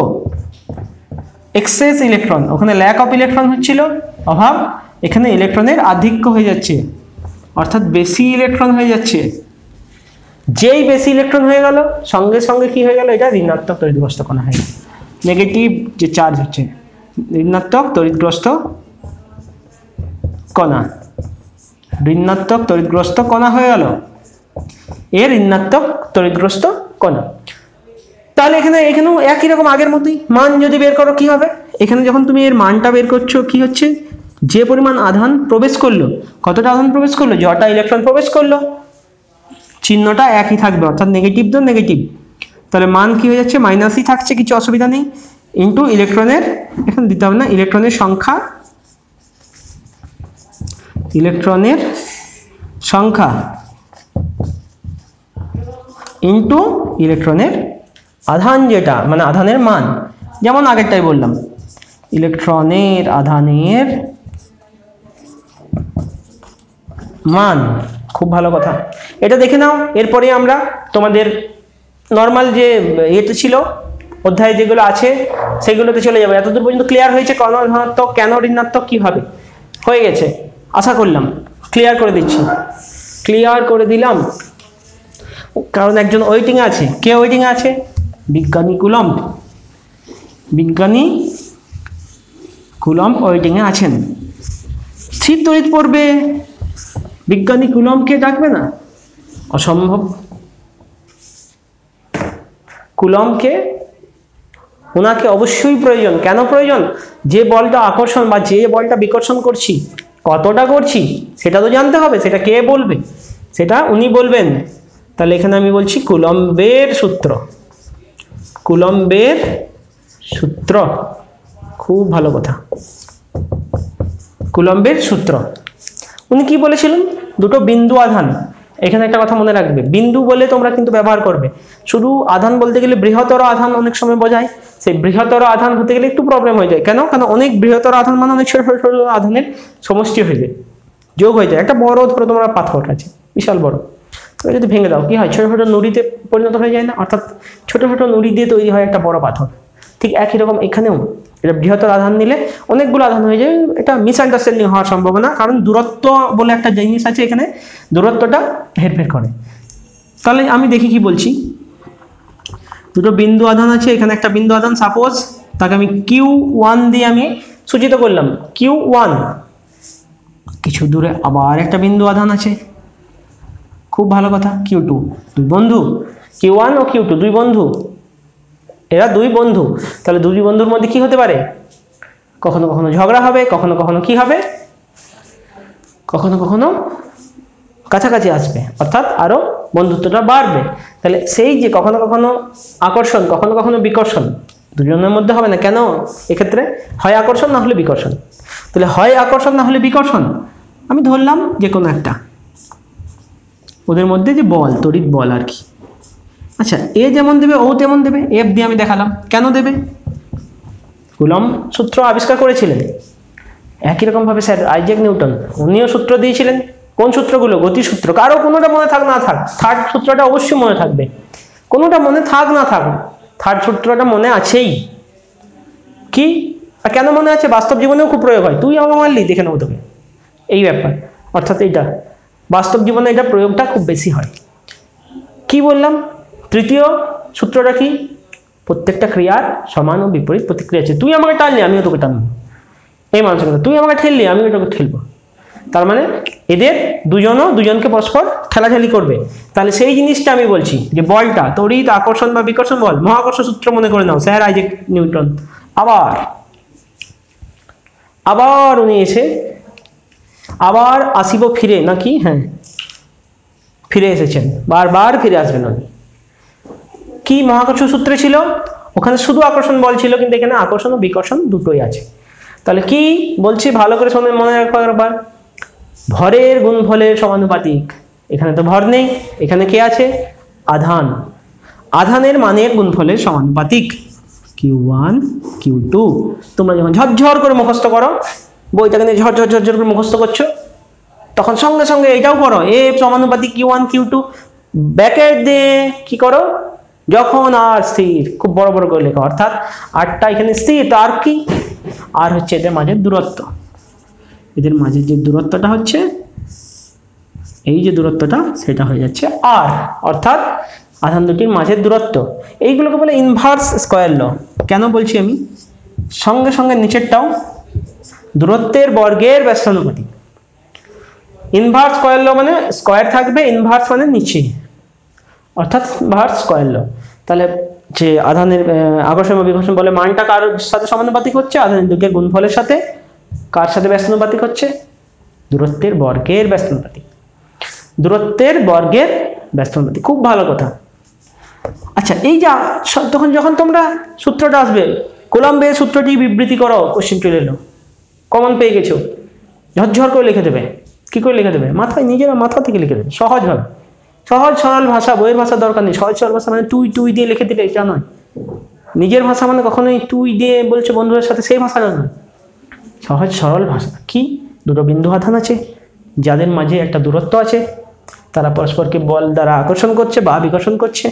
এক্সেস ইলেকট্রন। ওখানে ল্যাক অফ ইলেকট্রন হচ্ছিল, অভাব, এখানে ইলেকট্রনের আধিক্য হয়ে যাচ্ছে, অর্থাৎ বেশি ইলেকট্রন হয়ে যাচ্ছে। যেই বেশি ইলেকট্রন হয়ে গেল সঙ্গে সঙ্গে কি হয়ে গেল, এটা ঋণাত্মক তড়িৎগ্রস্ত কণা হয়ে গেল। নেগেটিভ যে চার্জ হচ্ছে, ঋণাত্মক তড়িৎগ্রস্ত কণা, ঋণাত্মক তড়িৎগ্রস্ত কণা হয়ে গেল, এর ঋণাত্মক তড়িৎগ্রস্ত কণা। তাহলে এখানেও একই রকম আগের মতোই মান যদি বের করো কি হবে, এখানে যখন তুমি এর মানটা বের করছো কি হচ্ছে, যে পরিমাণ আধান প্রবেশ করলো, কতটা আধান প্রবেশ করলো, যটা ইলেকট্রন প্রবেশ করলো, চিহ্নটা একই থাকবে, অর্থাৎ নেগেটিভ তো নেগেটিভ। তাহলে মান কি হয়ে যাচ্ছে, মাইনাসই থাকছে, কিছু অসুবিধা নেই, ইন্টু ইলেকট্রনের, এখানে দিতে হবে না, ইলেকট্রনের সংখ্যা, ইলেকট্রনের সংখ্যা ইন্টু ইলেকট্রনের আধান, যেটা মানে আধানের মান, যেমন আগেরটাই বললাম, ইলেকট্রনের আধানের মান। খুব ভালো কথা, এটা দেখে নাও। এরপরে আমরা তোমাদের নর্মাল যে ইয়েতে ছিল অধ্যায় যেগুলো আছে সেগুলোতে চলে যাবে। এতদূর পর্যন্ত ক্লিয়ার হয়েছে, কেন ধনাত্মক কেন ঋণাত্মক কিভাবে হয়ে গেছে, আশা করলাম। ক্লিয়ার করে দিচ্ছি, ক্লিয়ার করে দিলাম, কারণ একজন ওয়েটিং আছে। কে ওয়েটিং আছে? বিজ্ঞানী কুলম্ব। বিজ্ঞানী কুলম্ব ওয়েটিংয়ে আছেন। স্থির তড়িৎ পড়বে, বিজ্ঞানী কুলম্বকে ডাকবে না? অসম্ভব। কুলম্বকে, ওনাকে অবশ্যই প্রয়োজন। কেন প্রয়োজন? যে বলটা আকর্ষণ বা যে বলটা বিকর্ষণ করছি, কতটা করছি সেটা তো জানতে হবে। সেটা কে বলবে? সেটা উনি বলবেন। তাহলে এখানে আমি বলছি কুলম্বের সূত্র, কুলম্বের সূত্র। খুব ভালো কথা, কুলম্বের সূত্র। উনি কি বলেছিলেন? দুটো বিন্দু আধান। এখানে একটা কথা মনে রাখবে, বিন্দু বলে তোমরা কিন্তু ব্যবহার করবে। শুধু আধান বলতে গেলে বৃহত্তর আধান অনেক সময় বোঝায়, সেই বৃহত্তর আধান হতে গেলে একটু প্রবলেম হয়ে যায়। কেন? কারণ অনেক বৃহত্তর আধান মানে অনেক ছোট ছোট আধানের সমষ্টি হয়ে যায়, যোগ হয়ে যায়। একটা বড় ধরো তোমার পাথর আছে, বিশাল বড়, তো যদি ভেঙে দাও কি হয়, ছোট ছোট নুড়িতে পরিণত হয়ে যায় না? অর্থাৎ ছোট ছোট নুড়ি দিয়ে তৈরি হয় একটা বড় পাথর। ঠিক একই রকম এখানেও এটা বৃহত্তর আধান নিলে অনেকগুলো আধান হয়ে যায়। এটা মিসআন্ডারস্ট্যান্ডিং হওয়ার সম্ভাবনা, কারণ দূরত্ব বলে একটা জিনিস আছে, এখানে দূরত্বটা হেরফের করে। তাহলে আমি দেখি কি বলছি। দুটো বিন্দু আধান আছে, এখানে একটা বিন্দু আধান, সাপোজ তাকে আমি Q1 দিয়ে আমি সূচিত করলাম, Q1। কিছু দূরে আবার একটা বিন্দু আধান আছে, খুব ভালো কথা, Q2। দুই বন্ধু, Q1 ও Q2 দুই বন্ধু, এরা দুই বন্ধু। তাহলে দুই বন্ধুর মধ্যে কি হতে পারে? কখনো কখনো ঝগড়া হবে, কখনো কখনো কি হবে, কখনো কখনো কাছাকাছি আসবে, অর্থাৎ আরো বন্ধুত্বটা বাড়বে। তাহলে সেই যে কখনো কখনো আকর্ষণ, কখনো কখনো বিকর্ষণ দুজনের মধ্যে হবে না। কেন? এক্ষেত্রে হয় আকর্ষণ না হলে বিকর্ষণ। তাহলে হয় আকর্ষণ না হলে বিকর্ষণ, আমি ধরলাম যে কোনো একটা, ওদের মধ্যে যে বল, তড়িৎ বল আর কি। আচ্ছা, এ যেমন দেবে ও তেমন দেবে, এফ দিয়ে আমি দেখালাম। কেন দেবে? কুলম্ব সূত্র আবিষ্কার করেছিলেন। একই রকমভাবে স্যার আইজ্যাক নিউটন, উনিও সূত্র দিয়েছিলেন। কোন সূত্রগুলো? গতিসূত্র। কারো কোনোটা মনে থাক না থাক, থার্ড সূত্রটা অবশ্যই মনে থাকবে। কোনোটা মনে থাক না থাক, থার্ড সূত্রটা মনে আছেই। কি আর কেন মনে আছে? বাস্তব জীবনেও খুব প্রয়োগ হয়। তুই আমার মারলি, দেখে নেবো তোকে, এই ব্যাপার। অর্থাৎ এইটা বাস্তব জীবনে এটা প্রয়োগটা খুব বেশি হয়। কি বললাম? তৃতীয় সূত্রটা কি? প্রত্যেকটা ক্রিয়ার সমান ও বিপরীত প্রতিক্রিয়া আছে। তুই আমাকে টানলি, আমিও তোকে টানবো, এই মানসিকতা। তুই আমাকে ঠেললি, আমিও তোকে ঠেলবো। তার মানে এদের দুজনও দুজনকে পরস্পর ঠেলাঠেলি করবে। তাহলে সেই জিনিসটা আমি বলছি যে বলটা তড়িৎ, আকর্ষণ বা বিকর্ষণ বল, মহাকর্ষ সূত্র মনে করে নাও, স্যার আইজ্যাক নিউটন। আবার উনি এসে আবার আসিব ফিরে, নাকি? হ্যাঁ, ফিরে এসেছেন, বারবার ফিরে আসবেন উনি। কি মহাকর্ষ সূত্রে ছিল? ওখানে শুধু আকর্ষণ বল ছিল, কিন্তু এখানে আকর্ষণ ও বিকর্ষণ দুটোই আছে। তাহলে কি বলছি ভালো করে শুনে মনে রাখো একবার, ভরের গুণফলের সমানুপাতিক। এখানে তো ভর নেই, এখানে কে আছে? আধান। আধানের মানের গুণফলের সমানুপাতিক Q1 Q2। তোমরা যখন ঝরঝর করে মুখস্থ করো, বইটাকে নিয়ে ঝরঝর ঝরঝর করে মুখস্থ করছো, তখন সঙ্গে সঙ্গে এটাও করো, F সমানুপাতিক Q1 Q2, ব্যাকেট দিয়ে কি করো, যখন আর স্থির, খুব বড় বড় করে লেখো, অর্থাৎ আরটা এখানে স্থির, তো আর কি? আর হচ্ছে এদের মাঝের দূরত্ব। এদের মাঝের যে দূরত্বটা হচ্ছে, এই যে দূরত্বটা, সেটা হয়ে যাচ্ছে আর, অর্থাৎ আধান দুটির মাঝের দূরত্ব। এইগুলোকে বলে ইনভার্স স্কয়ার ল। কেন বলছি আমি? সঙ্গে সঙ্গে নিচেরটাও দূরত্বের বর্গের ব্যস্তানুপাতিক। ইনভার্স স্কয়ার ল মানে স্কয়ার থাকবে, ইনভার্স মানে নিচে, অর্থাৎ ইনভার্স স্কয়ার ল। তাহলে যে আধানের আকর্ষণ বা বিকর্ষণ বলে মানটা কার সাথে সমানুপাতিক হচ্ছে? আধানের দুটির গুণফলের সাথে। কার সাথে ব্যস্তানুপাতিক হচ্ছে? দূরত্বের বর্গের ব্যস্তানুপাতিক। দূরত্বের বর্গের ব্যস্তানুপাতিক, খুব ভালো কথা। আচ্ছা, এই যে তখন যখন তোমরা সূত্রটা আসবে, কোলম্বের সূত্রটি বিবৃতি করো, কোশ্চেন চলে এলো, কমন পেয়ে গেছো, ঝরঝর করে লিখে দেবে। কি করে লিখে দেবে? মাথায়, নিজেরা মাথা থেকে লিখে দেবে, সহজভাবে, সহজ সরল ভাষা, বইয়ের ভাষা দরকার নেই। সহজ সরল ভাষা মানে তুই দিয়ে লিখে দিলে, এটা নয়। নিজের ভাষা মানে কখনোই তুই দিয়ে বলছো বন্ধুদের সাথে, সেই ভাষাটা নয়। সহজ সরল ভাষা। কি? দুটো বিন্দু আধান আছে, যাদের মাঝে একটা দূরত্ব আছে, তারা পরস্পরকে বল দ্বারা আকর্ষণ করছে বা বিকর্ষণ করছে।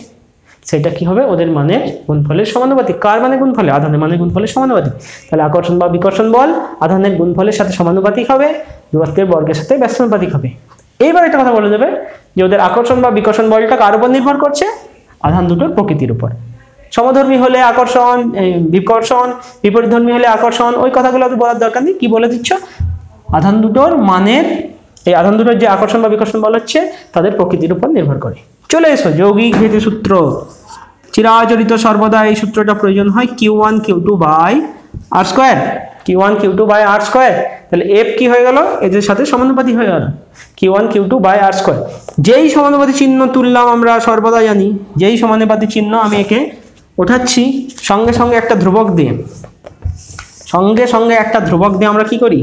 সেটা কি হবে? ওদের মানের গুণফলের সমানুপাতিক। কার মানে গুণফলে? আধানের মানের গুণফলের সমানুপাতিক। তাহলে আকর্ষণ বা বিকর্ষণ বল আধানের গুণফলের সাথে সমানুপাতিক হবে, দূরত্বের বর্গের সাথে ব্যস্তানুপাতিক হবে। এইবার একটা কথা বলে দেবে যে ওদের আকর্ষণ বা বিকর্ষণ বলটা কার উপর নির্ভর করছে? আধান দুটোর প্রকৃতির উপর। সমধর্মী হলে আকর্ষণ, বিকর্ষণ, বিপরীতধর্মী হলে আকর্ষণ, ওই কথাগুলো তো বলার দরকার নেই। কি বলে দিচ্ছ? আধান দুটোর মানের, এই আধান দুটোর যে আকর্ষণ বা বিকর্ষণ বল হচ্ছে, তাদের প্রকৃতির উপর নির্ভর করে। চলে এসো যৌগিক ভেদে সূত্র। চিরাচরিত সর্বদা এই সূত্রটা প্রয়োজন হয় Q1 Q2 by R square. Q1 Q2 by R square. তাহলে F কি হয়ে গেল? এদের সাথে সমানুপাতিক হয়ে গেল, Q1 Q2 by R square. যেই সমানুপাতি চিহ্ন তুললাম আমরা সর্বদা জানি, যেই সমানুপাতি চিহ্ন আমি একে ওঠাচ্ছি, সঙ্গে সঙ্গে একটা ধ্রুবক দিয়ে, সঙ্গে সঙ্গে একটা ধ্রুবক দিয়ে আমরা কি করি?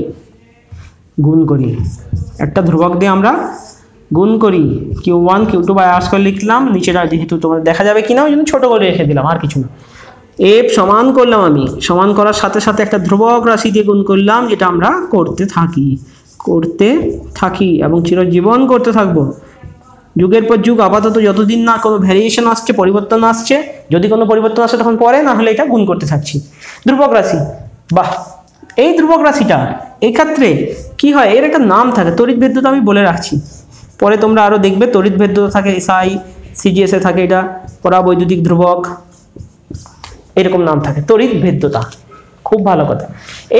গুণ করি। একটা ধ্রুবক দিয়ে আমরা গুণ করি। Q1 Q2 by R square লিখলাম, নিচেটা যেহেতু তোমার দেখা যাবে কিনা ওই জন্য ছোট করে রেখে দিলাম, আর কিছু না। F সমান করলাম, আমি সমান করার সাথে সাথে একটা ধ্রুবক রাশি দিয়ে গুণ করলাম, যেটা আমরা করতে থাকি এবং চিরজীবন করতে থাকবো। যুগের পর যুগ, আপাতত যতদিন না কোনো ভ্যারিয়েশন আসছে, পরিবর্তন আসছে, যদি কোনো পরিবর্তন আসে তখন পরে, না হলে এটা গুণ করতে থাকছি। ধ্রুবক রাশি, বাহ। এই ধ্রুবক রাশিটা এই ক্ষেত্রে কি হয়? এর একটা নাম থাকে, তড়িৎ ভেদ্যতা আমি বলে রাখছি, পরে তোমরা আরও দেখবে। তড়িৎ ভেদ্যতা থাকে SI CGS এ থাকে, এটা পরাবৈদ্যুতিক ধ্রুবক, এরকম নাম থাকে, তড়িৎ ভেদ্যতা। খুব ভালো কথা।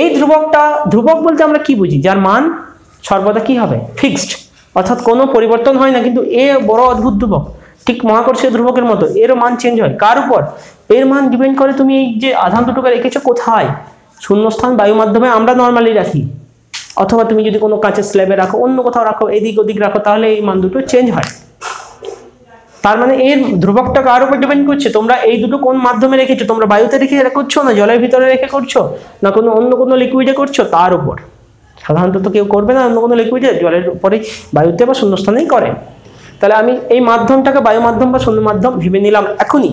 এই ধ্রুবকটা, ধ্রুবক বলতে আমরা কি বুঝি? যার মান সর্বদা কি হবে? ফিক্সড, অর্থাৎ কোনো পরিবর্তন হয় না। কিন্তু এ বড় অদ্ভুত ধ্রুবক, ঠিক মহাকর্ষীয় ধ্রুবকের মতো, এরও মান চেঞ্জ হয়। কার উপর? এর মান ডিপেন্ড করে তুমি এই যে আধান দুটোকে রেখেছো কোথায়। শূন্যস্থান বায়ু মাধ্যমে আমরা নর্মালি রাখি, অথবা তুমি যদি কোনো কাঁচের স্ল্যাবে রাখো, অন্য কোথাও রাখো, এদিক ওদিক রাখো, তাহলে এই মান দুটো চেঞ্জ হয়। তার মানে এর ধ্রুবকটা কার উপর ডিপেন্ড করছে? তোমরা এই দুটো কোন মাধ্যমে রেখেছো? তোমরা বায়ুতে রেখে করছো, না জলের ভিতরে রেখে করছো, না কোনো অন্য কোনো লিকুইডে করছো, তার উপর। সাধারণত তো কেউ করবে না অন্য কোনো লিকুইডে, জলের উপরেই, বায়ুতে বা শূন্যস্থানেই করে। তাহলে আমি এই মাধ্যমটাকে বায়ু মাধ্যম বা শূন্য মাধ্যম ভেবে নিলাম এখনই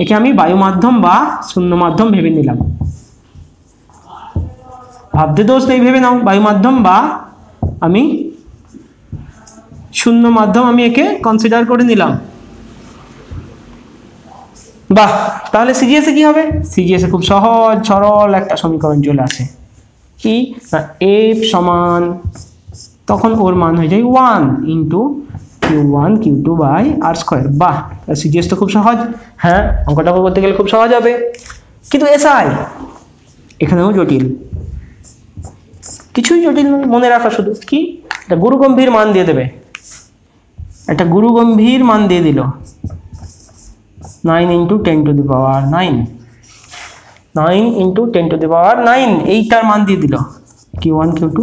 একে আমি বায়ু মাধ্যম বা শূন্য মাধ্যম ভেবে নিলাম। ভাবতে দোষ নেই, ভেবে নাও বায়ু মাধ্যম বা আমি শূন্য মাধ্যম, আমি একে কনসিডার করে নিলাম। বাহ। তাহলে সিজিএসে কি হবে? সিজিএসে খুব সহজ সরল একটা সমীকরণ চলে আসে। কি না, F সমান, তখন ওর মান হয়ে যায় 1 into Q1 Q2 by R square. বাহ, সিজিএস তো খুব সহজ। হ্যাঁ, অঙ্কটা করতে গেলে খুব সহজ হবে, কিন্তু SI এখানেও জটিল। কিছুই জটিল মনে রাখা, শুধু কি একটা গুরুগম্ভীর মান দিয়ে দেবে, একটা গুরুগম্ভীর মান দিয়ে দিল 9 into 10 to the power 9, 9 into 10 to the power 9, এইটার মান দিয়ে দিল Q1 Q2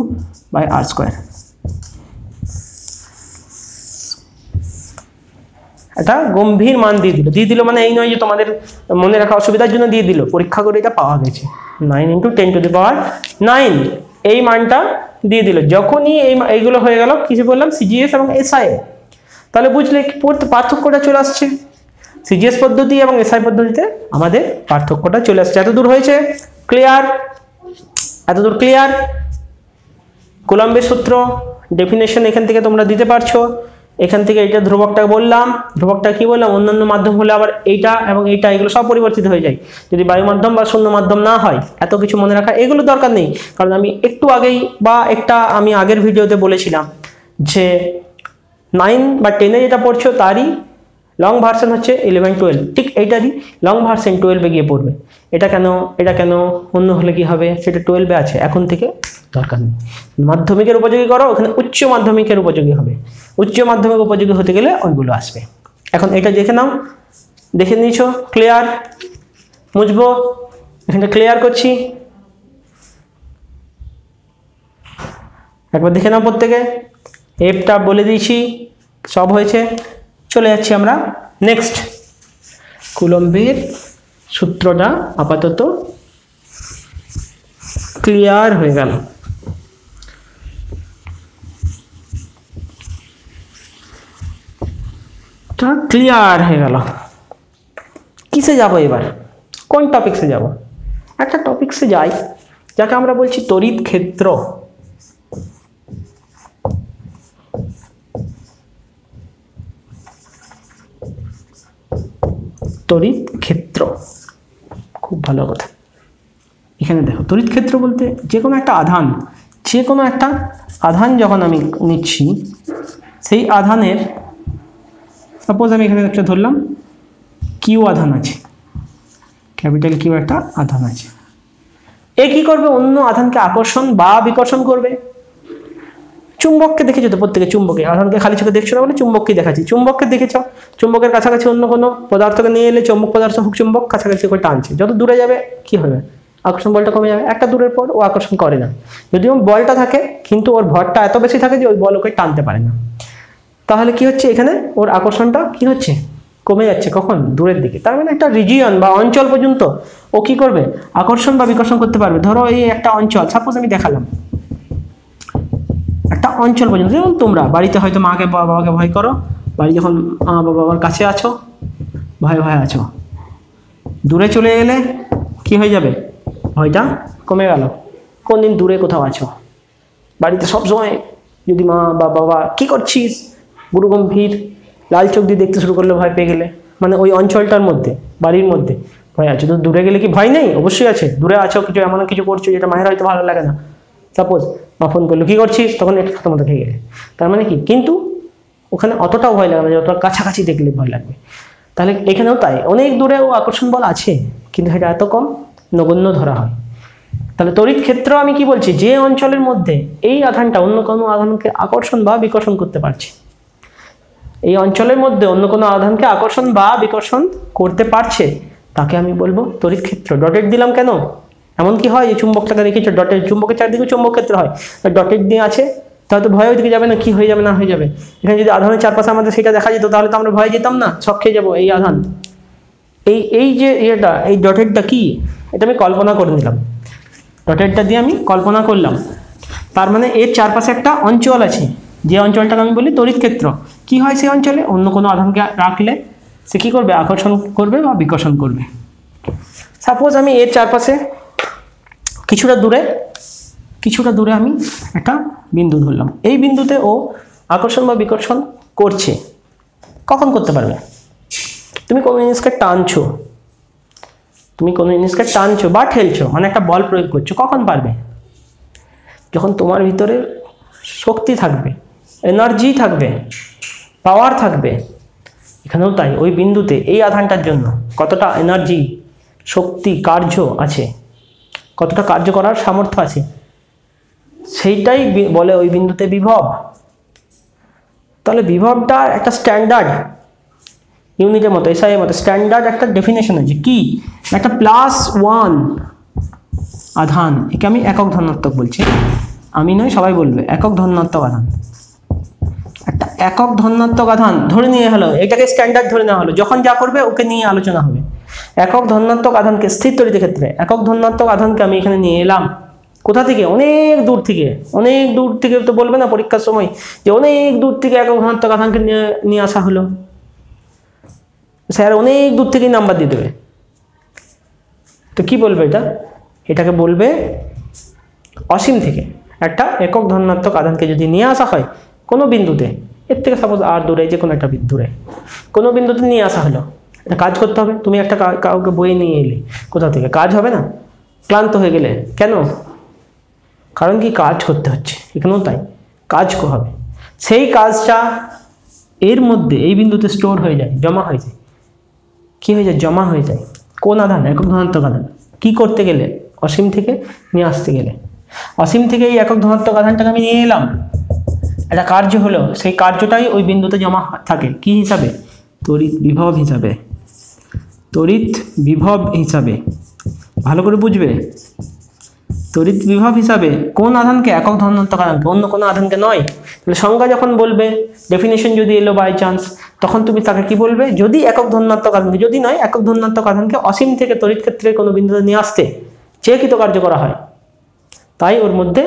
by R square. একটা গম্ভীর মান দিয়ে দিল মানে এই নয় যে তোমাদের মনে রাখা অসুবিধার জন্য দিয়ে দিল, পরীক্ষা করে এটা পাওয়া গেছে 9 × 10⁹ এই মানটা দিয়ে দিল। যখনই এইগুলো হয়ে গেল কিছু বললাম সিজিএস এবং এসআই, তাহলে বুঝলে পার্থক্যটা চলে আসছে। সিজিএস পদ্ধতি এবং এসআই পদ্ধতিতে আমাদের পার্থক্যটা চলে আসছে। এতদূর হয়েছে ক্লিয়ার? এতদূর ক্লিয়ার? কুলম্বের সূত্র ডেফিনেশন এখান থেকে তোমরা দিতে পারছো। এখান থেকে এটা ধ্রুবকটা বললাম, ধ্রুবকটা কি বললাম, অন্যান্য মাধ্যম হলে আবার এইটা এবং এইটা এগুলো সব পরিবর্তিত হয়ে যায় যদি বায়ু মাধ্যম বা শূন্য মাধ্যম না হয়। এত কিছু মনে রাখা এগুলো দরকার নেই, কারণ আমি একটু আগেই বা আমি আগের ভিডিওতে বলেছিলাম যে 9 বা 10-এ যেটা পড়ছো তারই লং ভার্সন হচ্ছে 11-12, ঠিক এইটারই লং ভার্সন 12-এ গিয়ে পড়বে। এটা কেন অন্য হলে কি হবে, সেটা 12-এ আছে, এখন থেকে দরকার নেই। মাধ্যমিকের উপযোগী করো, ওখানে উচ্চ মাধ্যমিকের উপযোগী হবে, উচ্চ মাধ্যমিক উপযোগী হতে গেলে ওইগুলো আসবে। এখন এটা দেখে নাও, দেখে নিয়েছো? ক্লিয়ার? মুছবো, এখানটা ক্লিয়ার করছি, একবার দেখে নাও প্রত্যেকে। এফটা বলে দিয়েছি, সব হয়েছে। চলে যাচ্ছি আমরা নেক্সট। কুলম্বের সূত্রটা আপাতত ক্লিয়ার হয়ে গেল। ক্লিয়ার হয়ে গেল। কিসে যাব এবার, কোন টপিকসে যাব? একটা টপিকসে যাই যাকে আমরা বলছি তড়িৎ ক্ষেত্র। তড়িৎ ক্ষেত্র খুব ভালো কথা। এখানে দেখো, তড়িৎ ক্ষেত্র বলতে যে কোনো একটা আধান যখন আমি নিচ্ছি, সেই আধানের সাপোজ আমি এখানে একটা ধরলাম কিউ আধান আছে, ক্যাপিটাল কিউ একটা আধান আছে। এ কি করবে, অন্য আধানকে আকর্ষণ বা বিকর্ষণ করবে। চুম্বককে দেখেছো তো, প্রত্যেকে চুম্বকে, আধানকে খালি চোখে দেখছো না বলে চুম্বককে দেখাচ্ছি। চুম্বককে দেখেছো, চুম্বকের কাছাকাছি অন্য কোনো পদার্থকে নিয়ে এলে চুম্বক পদার্থ হোক চুম্বক কাছাকাছি করে টানছে, যত দূরে যাবে কি হবে, আকর্ষণ বলটা কমে যাবে। একটা দূরের পর ও আকর্ষণ করে না, যদিও বলটা থাকে কিন্তু ওর ভরটা এত বেশি থাকে যে ওই বল ওকে টানতে পারে না। তাহলে কি হচ্ছে, এখানে ওর আকর্ষণটা কি হচ্ছে, কমে যাচ্ছে। কখন, দূরের দিকে। তার মানে একটা রিজিয়ন বা অঞ্চল পর্যন্ত ও কি করবে, আকর্ষণ বা বিকর্ষণ করতে পারবে। ধরো এই একটা অঞ্চল, সাপোজ আমি দেখালাম একটা অঞ্চল পর্যন্ত, যেমন তোমরা বাড়িতে হয়তো মাকে বাবাকে ভয় করো, বাড়ি যখন মা বাবার কাছে আছো ভয় আছো, দূরে চলে গেলে কি হয়ে যাবে, ভয়টা কমে গেল। কোন দিন দূরে কোথাও আছো, বাড়িতে সবসময় যদি মা বা বাবা কি করছিস গুরু গম্ভীর লাল চোখ দিয়ে দেখতে শুরু করলে ভয় পেয়ে গেলে, মানে ওই অঞ্চলটার মধ্যে বাড়ির মধ্যে ভয় আছে। তো দূরে গেলে কি ভয় নেই? অবশ্যই আছে। দূরে আছো, কিছু এমন কিছু করছো যেটা মায়ের হয়তো ভালো লাগে না, সাপোজ মা ফোন করলো কি করছিস, তখন একটু প্রথমত খেয়ে গেলে, তার মানে কি, কিন্তু ওখানে অতটাও ভয় লাগে না যতটা কাছাকাছি দেখলে ভয় লাগবে। তাহলে এখানেও তাই, অনেক দূরেও আকর্ষণ বল আছে কিন্তু সেটা এত কম, নগণ্য ধরা হয়। তাহলে তড়িৎ ক্ষেত্র আমি কি বলছি, যে অঞ্চলের মধ্যে এই আধানটা অন্য কোনো আধানকে আকর্ষণ বা বিকর্ষণ করতে পারছে, এই অঞ্চলের মধ্যে অন্য কোনো আধানকে আকর্ষণ বা বিকর্ষণ করতে পারছে, তাকে আমি বলবো তড়িৎ ক্ষেত্র। ডটেড দিলাম কেন, এমন কি হয় যে চুম্বকটাকে দেখেছো, ডটের চুম্বকের চারদিকে চুম্বক ক্ষেত্র হয়, ডটেড দিয়ে আছে, তাহলে তো ভয় ওইদিকে যাবে না, কি হয়ে যাবে না হয়ে যাবে। এখানে যদি আধানের চারপাশে আমাদের সেটা দেখা যেত তাহলে তো আমরা ভয় যেতাম না, সব খেয়ে যাবো এই আধান। এই যে এটা, এই ডটেডটা কি, এটা আমি কল্পনা করে নিলাম, ডটেডটা দিয়ে আমি কল্পনা করলাম। তার মানে এর চারপাশে একটা অঞ্চল আছে, যে অঞ্চলটাকে আমি বলি তড়িৎ ক্ষেত্র। কি হয় সেই অঞ্চলে, অন্য কোনো আধানকে রাখলে সে কী করবে, আকর্ষণ করবে বা বিকর্ষণ করবে। সাপোজ আমি এর চারপাশে কিছুটা দূরে আমি একটা বিন্দু ধরলাম, এই বিন্দুতে ও আকর্ষণ বা বিকর্ষণ করছে। কখন করতে পারবে, তুমি কোনো জিনিসকে টানছো বা ঠেলছো, মানে একটা বল প্রয়োগ করছো, কখন পারবে, যখন তোমার ভিতরে শক্তি থাকবে, এনার্জি থাকবে, পাওয়ার থাকবে। এখানেও তাই, ওই বিন্দুতে এই আধানটার জন্য কতটা এনার্জি, শক্তি, কার্য আছে, কতটা কার্য করার সামর্থ্য আছে, সেইটাই বলে ওই বিন্দুতে বিভব। তাহলে বিভবটা একটা স্ট্যান্ডার্ড ইউনিটের মতো, এসআই এর মতো স্ট্যান্ডার্ড একটা ডেফিনেশন আছে, কি একটা +1 আধান, একে আমি একক ধনাত্মক বলছি, আমি নয় সবাই বলবে একক ধনাত্মক আধান। একটা একক ধনাত্মক আধান ধরে নিয়ে হলো, এটাকে স্ট্যান্ডার্ড ধরে নেওয়া হলো, যখন যা করবে ওকে নিয়ে আলোচনা হবে। একক ধনাত্মক আধানকে স্থির তড়িতের ক্ষেত্রে একক ধনাত্মক আধানকে আমি এখানে নিয়ে এলাম কোথা থেকে, অনেক দূর থেকে, অনেক দূর থেকে তো বলবে না পরীক্ষার সময় যে অনেক দূর থেকে একক ধনাত্মক আধানকে নিয়ে আসা হলো, স্যার অনেক দূর থেকেই নাম্বার দিয়ে দেবে। তো কি বলবে এটাকে বলবে অসীম থেকে একটা একক ধনাত্মক আধানকে যদি নিয়ে আসা হয় কোনো বিন্দুতে, এর থেকে সাপোজ আর দূরে, যে কোনো একটা দূরে কোনো বিন্দুতে নিয়ে আসা হলো, এটা কাজ করতে হবে। তুমি একটা কাউকে বয়ে নিয়ে এলে কোথা থেকে, কাজ হবে না? ক্লান্ত হয়ে গেলে কেন? কারণ কি, কাজ করতে হচ্ছে, এখানেও তাই কাজ হবে। সেই কাজটা এর মধ্যে এই বিন্দুতে স্টোর হয়ে যায়, জমা হয়ে যায়। কি হয়ে যায়? জমা হয়ে যায়। কোন আধান? একক ধনাত্মক আধান। কি করতে গেলে? অসীম থেকে নিয়ে আসতে গেলে। অসীম থেকে এই একক ধনাত্মক আধানটাকে আমি নিয়ে এলাম, একটা কার্য হলো, সেই কার্যটাই ওই বিন্দুতে জমা থাকে কি হিসাবে? তড়িৎ বিভব হিসাবে। তড়িৎ বিভব হিসাবে, ভালো করে বুঝবে, তড়িৎ বিভব হিসাবে। কোন আধানকে? একক ধনাত্মক আধানকে, অন্য কোনো আধানকে নয়। তাহলে সংজ্ঞা যখন বলবে, ডেফিনেশন যদি এলো বাই চান্স, তখন তুমি তাকে কি বলবে? যদি একক ধনাত্মক আধানকে, যদি নয় একক ধনাত্মক আধানকে অসীম থেকে তড়িৎ ক্ষেত্রে কোনো বিন্দুতে নিয়ে আসতে যে কৃতকার্য করা হয়, তাই ওর মধ্যে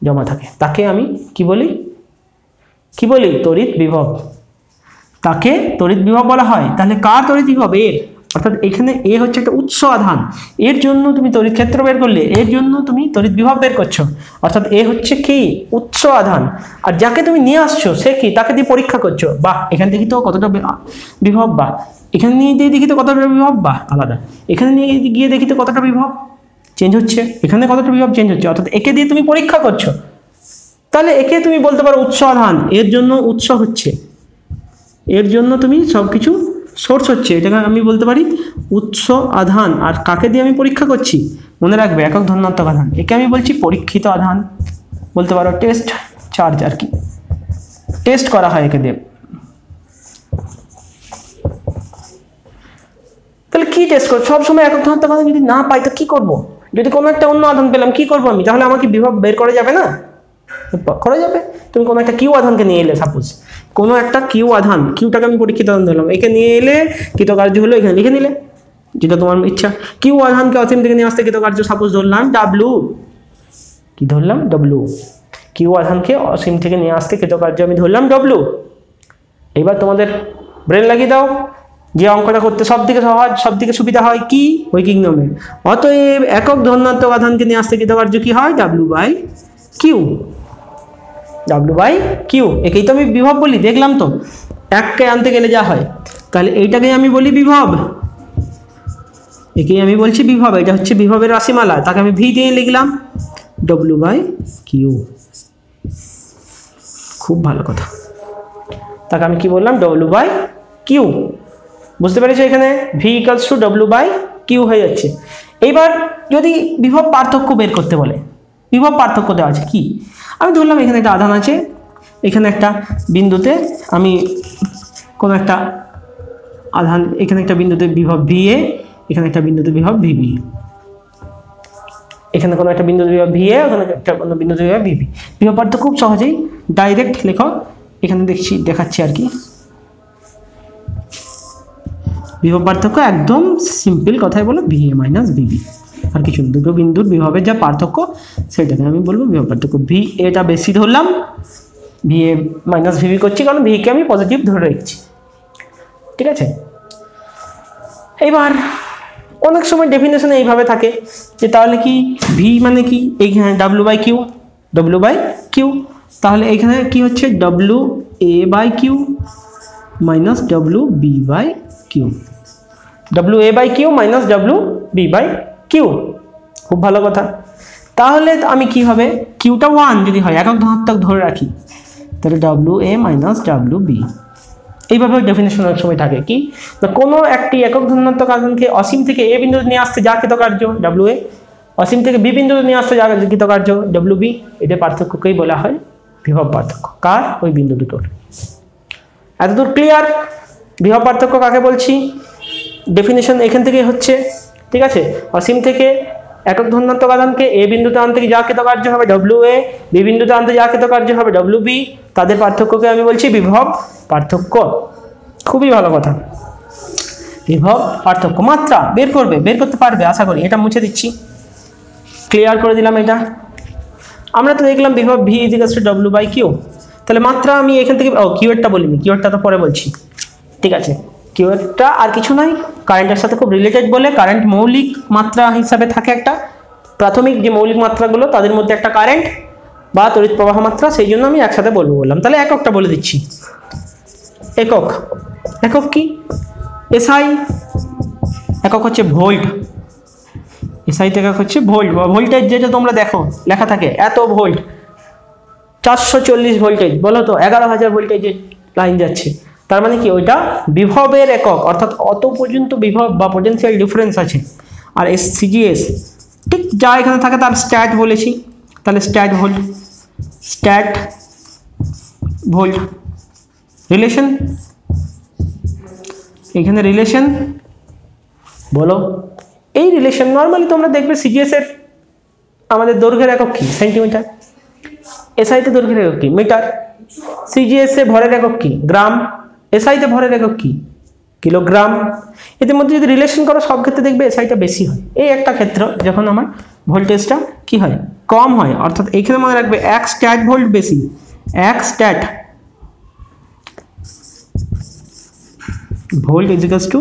জমা থাকে, তাকে আমি কি বলি? কি বলি? তড়িৎ বিভব। তাকে তড়িৎ বিভব বলা হয়। তাহলে কার তড়িৎ বিভব? এর। অর্থাৎ এখানে এ হচ্ছে একটা উৎস আধান, এর জন্য তুমি তড়িৎ ক্ষেত্র বের করলে, এর জন্য তুমি তড়িৎ বিভব বের করছো। অর্থাৎ এ হচ্ছে কি? উৎস আধান। আর যাকে তুমি নিয়ে আসছো সে কি? তাকে দিয়ে পরীক্ষা করছো, বাহ এখান থেকে তো কতটা বিভব, বা এখানে নিয়ে দিয়ে দেখি তো কতটা বিভব, বাহ আলাদা, এখানে নিয়ে গিয়ে দেখি তো কতটা বিভব চেঞ্জ হচ্ছে, এখানে কতটা বিভব চেঞ্জ হচ্ছে। অর্থাৎ একে দিয়ে তুমি পরীক্ষা করছো। তাহলে একে তুমি বলতে পারো উৎস আধান, এর জন্য উৎস হচ্ছে, এর জন্য তুমি সবকিছু সোর্স হচ্ছে, এটাকে আমি বলতে পারি উৎস আধান। আর কাকে দিয়ে আমি পরীক্ষা করছি? মনে রাখবে একক ধনাত্মক আধান, একে আমি বলছি পরীক্ষিত আধান, বলতে পারো টেস্ট চার্জ, আর কি টেস্ট করা হয় একে দিয়ে। তাহলে কি টেস্ট করবো? সবসময় একক ধনাত্মক আধান যদি না পাই তো কি করব? যদি কোনো একটা অন্য আধান পেলাম কি করবো আমি? তাহলে আমাকে বিভব বের করা যাবে না? করা যাবে। তুমি কোনো একটা কিউ আধানকে নিয়ে এলে, সাপোজ কোনো একটা কিউ আধান, কিউটাকে আমি পরীক্ষিত আধান ধরলাম, একে নিয়ে এলে কৃতকার্য হলো, এখানে লিখে নিলে যেটা তোমার ইচ্ছা। কিউ আধানকে অসীম থেকে নিয়ে আসতে কৃতকার্য সাপোজ ধরলাম ডাব্লু, কি ধরলাম? ডব্লু। কিউ আধানকে অসীম থেকে নিয়ে আসতে কৃতকার্য আমি ধরলাম ডব্লু। এবার তোমাদের ব্রেন লাগিয়ে দাও, যে অঙ্কটা করতে সব থেকে সহজ, সব থেকে সুবিধা হয় কি? ঐকিক নিয়মে। অতএব একক ধনাত্মক আধানকে নিয়ে আসতে কৃতকার্য কি হয়? W by Q. W by Q, একেই তো আমি বিভব বলি, দেখলাম তো এককে আনতে গেলে যা হয়। তাহলে এইটাকেই আমি বলি বিভব, একেই আমি বলছি বিভব। এটা হচ্ছে বিভবের রাশিমালা, তাকে আমি ভি দিয়ে লিখলাম ডব্লু বাই কিউ। খুব ভালো কথা, তাকে আমি কি বললাম? W by Q. বুঝতে পেরেছো? এখানে V equals to W by Q হয়ে যাচ্ছে। এইবার যদি বিভব পার্থক্য বের করতে বলে, বিভব পার্থক্য দেওয়া আছে কি? আমি ধরলাম এখানে একটা আধান আছে, এখানে একটা বিন্দুতে আমি কোনো একটা আধান, এখানে একটা বিন্দুতে বিভব ভি এ, এখানে একটা বিন্দুতে বিভব ভিবি, এখানে কোনো একটা বিন্দুতে বিভব ভি এ, ওখানে একটা কোনো বিন্দুতে বিভব ভিবি। বিভব পার্থক্য খুব সহজেই ডাইরেক্ট লেখো, এখানে দেখাচ্ছি আর কি। বিভব পার্থক্য একদম সিম্পল কথায় বলো ভি এ মাইনাস ভিবি, আর কিছু দুটো বিন্দুর বিভবের যা পার্থক্য সেটাকে আমি বলবো বিভব পার্থক্য। ভি এটা বেশি ধরলাম, ভি এ মাইনাস ভিবি করছি, কারণ ভিকে আমি পজিটিভ ধরে রেখেছি, ঠিক আছে? এইবার অনেক সময় ডেফিনেশনে এইভাবে থাকে যে তাহলে কি ভি মানে কি? এইখানে W by Q, W by Q, তাহলে এইখানে কি হচ্ছে? W A by Q minus W B by Q, W A by Q minus W B by Q. খুব ভালো কথা। তাহলে আমি কি হবে? কিউটা 1 যদি হয়, একক ধনাত্মক ধরে রাখি, তাহলে W A minus W B. এইভাবে ডেফিনেশন অনেক সময় থাকে কি, না কোনো একটি একক ধনাত্মক আধানকে অসীম থেকে এ বিন্দুতে নিয়ে আসতে যা কৃতকার্য ডব্লু এ, অসীম থেকে বি বিন্দুতে নিয়ে আসতে যা কৃতকার্য ডব্লু বি, এদের পার্থক্যকেই বলা হয় বিভব পার্থক্য। কার? ওই বিন্দু দুটোর। এতদূর ক্লিয়ার? বিভব পার্থক্য কাকে বলছি? ডেফিনেশন এখান থেকে হচ্ছে, ঠিক আছে? অসীম থেকে একক ধনাত্মক আধানকে এ বিন্দুতে আনতে যা কৃতকার্য হবে ডব্লিউ এ, বি বিন্দুতে আনতে যা কৃতকার্য হবে ডব্লিউ বি, তাদের পার্থক্যকে আমি বলছি বিভব পার্থক্য। খুবই ভালো কথা, বিভব পার্থক্য। মাত্রা বের করতে পারবে আশা করি। এটা মুছে দিচ্ছি, ক্লিয়ার করে দিলাম। এটা আমরা তো দেখলাম বিভব V equals to W by Q. তাহলে মাত্রা আমি এখান থেকে কিউয়ার্ডটা বলিনি, কিউয়ার্ডটা তো পরে বলছি, ঠিক আছে। কিউয়ার্ডটা আর কিছু নয়, কারেন্টের সাথে খুব রিলেটেড বলে কারেন্ট মৌলিক মাত্রা হিসাবে থাকে একটা, প্রাথমিক যে মৌলিক মাত্রাগুলো তাদের মধ্যে একটা কারেন্ট বা তড়িৎ প্রবাহ মাত্রা, সেই জন্য আমি একসাথে বললাম। তাহলে এককটা বলে দিচ্ছি। একক কি? এসআই একক হচ্ছে ভোল্ট। এসআই একক হচ্ছে ভোল্ট বা ভোল্টেজ, যেটা তোমরা দেখো লেখা থাকে এত ভোল্ট, 440 ভোল্টেজ, বলো তো 11,000 ভোল্টেজের লাইন যাচ্ছে, তার মানে কি ওইটা বিভবের একক, অর্থাৎ অত পর্যন্ত বিভব বা পটেনশিয়াল ডিফারেন্স আছে। আর সিজিএস ঠিক যা এখানে থাকে তার স্ট্যাট বলেছি, তাহলে স্ট্যাট ভোল্ট রিলেশন, এখানে রিলেশন বলো। এই রিলেশন নর্মালি তোমরা দেখবে সিজিএস এর আমাদের দৈর্ঘ্যের একক কি? সেন্টিমিটার। এসআইতে দৈর্ঘ্যের একক কি? মিটার। সিজিএস এ ভরের একক কি? গ্রাম। এসআইতে ভরের একক কি? কিলোগ্রাম। এদের মধ্যে যদি রিলেশন করো সব ক্ষেত্রে দেখবে এসআইটা বেশি হয়। এই একটা ক্ষেত্র যখন আমার ভোল্টেজটা কি হয়? কম হয়, অর্থাৎ এইখানে মনে রাখবে 1 স্ট্যাট ভোল্ট বেশি, 1 stat volt equals to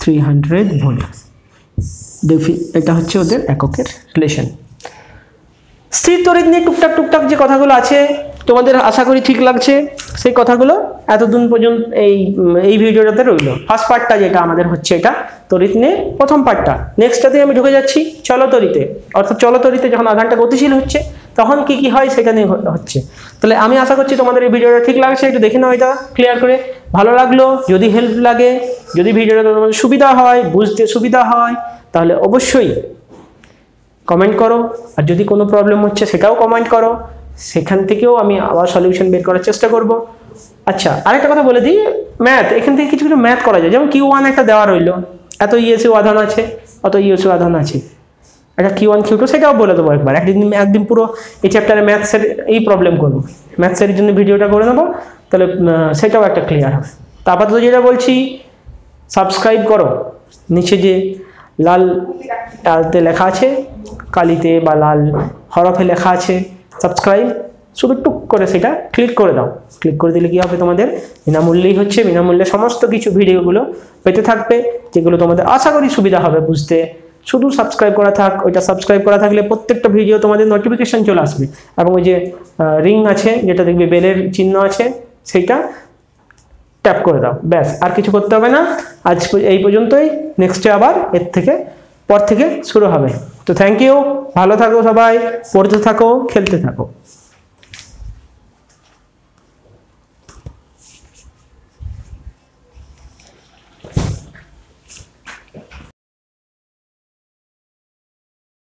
300 volt. এটা হচ্ছে ওদের এককের রিলেশন। স্থির তড়িৎ নিয়ে টুকটাক যে কথাগুলো আছে তোমাদের আশা করি ঠিক লাগছে। সেই কথাগুলো এতদিন পর্যন্ত এই ভিডিওটাতে রইল। ফার্স্ট পার্টটা যেটা আমাদের হচ্ছে এটা তড়িৎ নিয়ে প্রথম পার্টটা। নেক্সটটাতে আমি ঢুকে যাচ্ছি চলতড়িতে, অর্থাৎ চলতড়িতে যখন আধানটা গতিশীল হচ্ছে তখন কি হয় সেটা নিয়ে হচ্ছে। তাহলে আমি আশা করছি তোমাদের এই ভিডিওটা ঠিক লাগছে, একটু দেখে নাও এটা ক্লিয়ার করে। ভালো লাগলো, যদি হেল্প লাগে, যদি ভিডিওটা তোমাদের সুবিধা হয়, বুঝতে সুবিধা হয়, তাহলে অবশ্যই কমেন্ট করো। আর যদি কোনো প্রবলেম হচ্ছে সেটাও কমেন্ট করো, সেখান থেকেও আমি আবার সলিউশন বের করার চেষ্টা করব। আচ্ছা, আরেকটা কথা বলে দিই, ম্যাথ এখান থেকে কিছু ম্যাথ করা যায়। যেমন Q1 একটা দেওয়া রইলো, এত ইএসইউ আধান আছে, অত ইএসইউ আধান আছে, একটা Q1 Q2 সেটাও বলে দেবো একবার। একদিন পুরো এই চ্যাপ্টারে ম্যাথসের এই প্রবলেম করবো, ম্যাথসের জন্য ভিডিওটা করে নেবো, তাহলে সেটাও একটা ক্লিয়ার হবে। তারপর তো যেটা বলছি, সাবস্ক্রাইব করো। নিচে যে লাল লেখা আছে, কালিতে বা লাল হরফে লেখা আছে সাবস্ক্রাইব, শুধু টুক করে সেটা ক্লিক করে দাও। ক্লিক করে দিলে কি হবে, তোমাদের বিনামূল্যেই হচ্ছে, বিনামূল্যে সমস্ত কিছু ভিডিওগুলো পেতে থাকবে, যেগুলো তোমাদের আশা করি সুবিধা হবে বুঝতে। শুধু সাবস্ক্রাইব করা থাক, ওইটা সাবস্ক্রাইব করা থাকলে প্রত্যেকটা ভিডিও তোমাদের নোটিফিকেশন চলে আসবে। এবং ওই যে রিং আছে, যেটা দেখবে বেলের চিহ্ন আছে, সেইটা ট্যাপ করে দাও, ব্যাস। আর কিছু করতে হবে না। আজ এই পর্যন্তই, নেক্সটে আবার পর থেকে শুরু হবে। তো থ্যাংক ইউ, ভালো থাকো সবাই, পড়তে থাকো, খেলতে থাকো।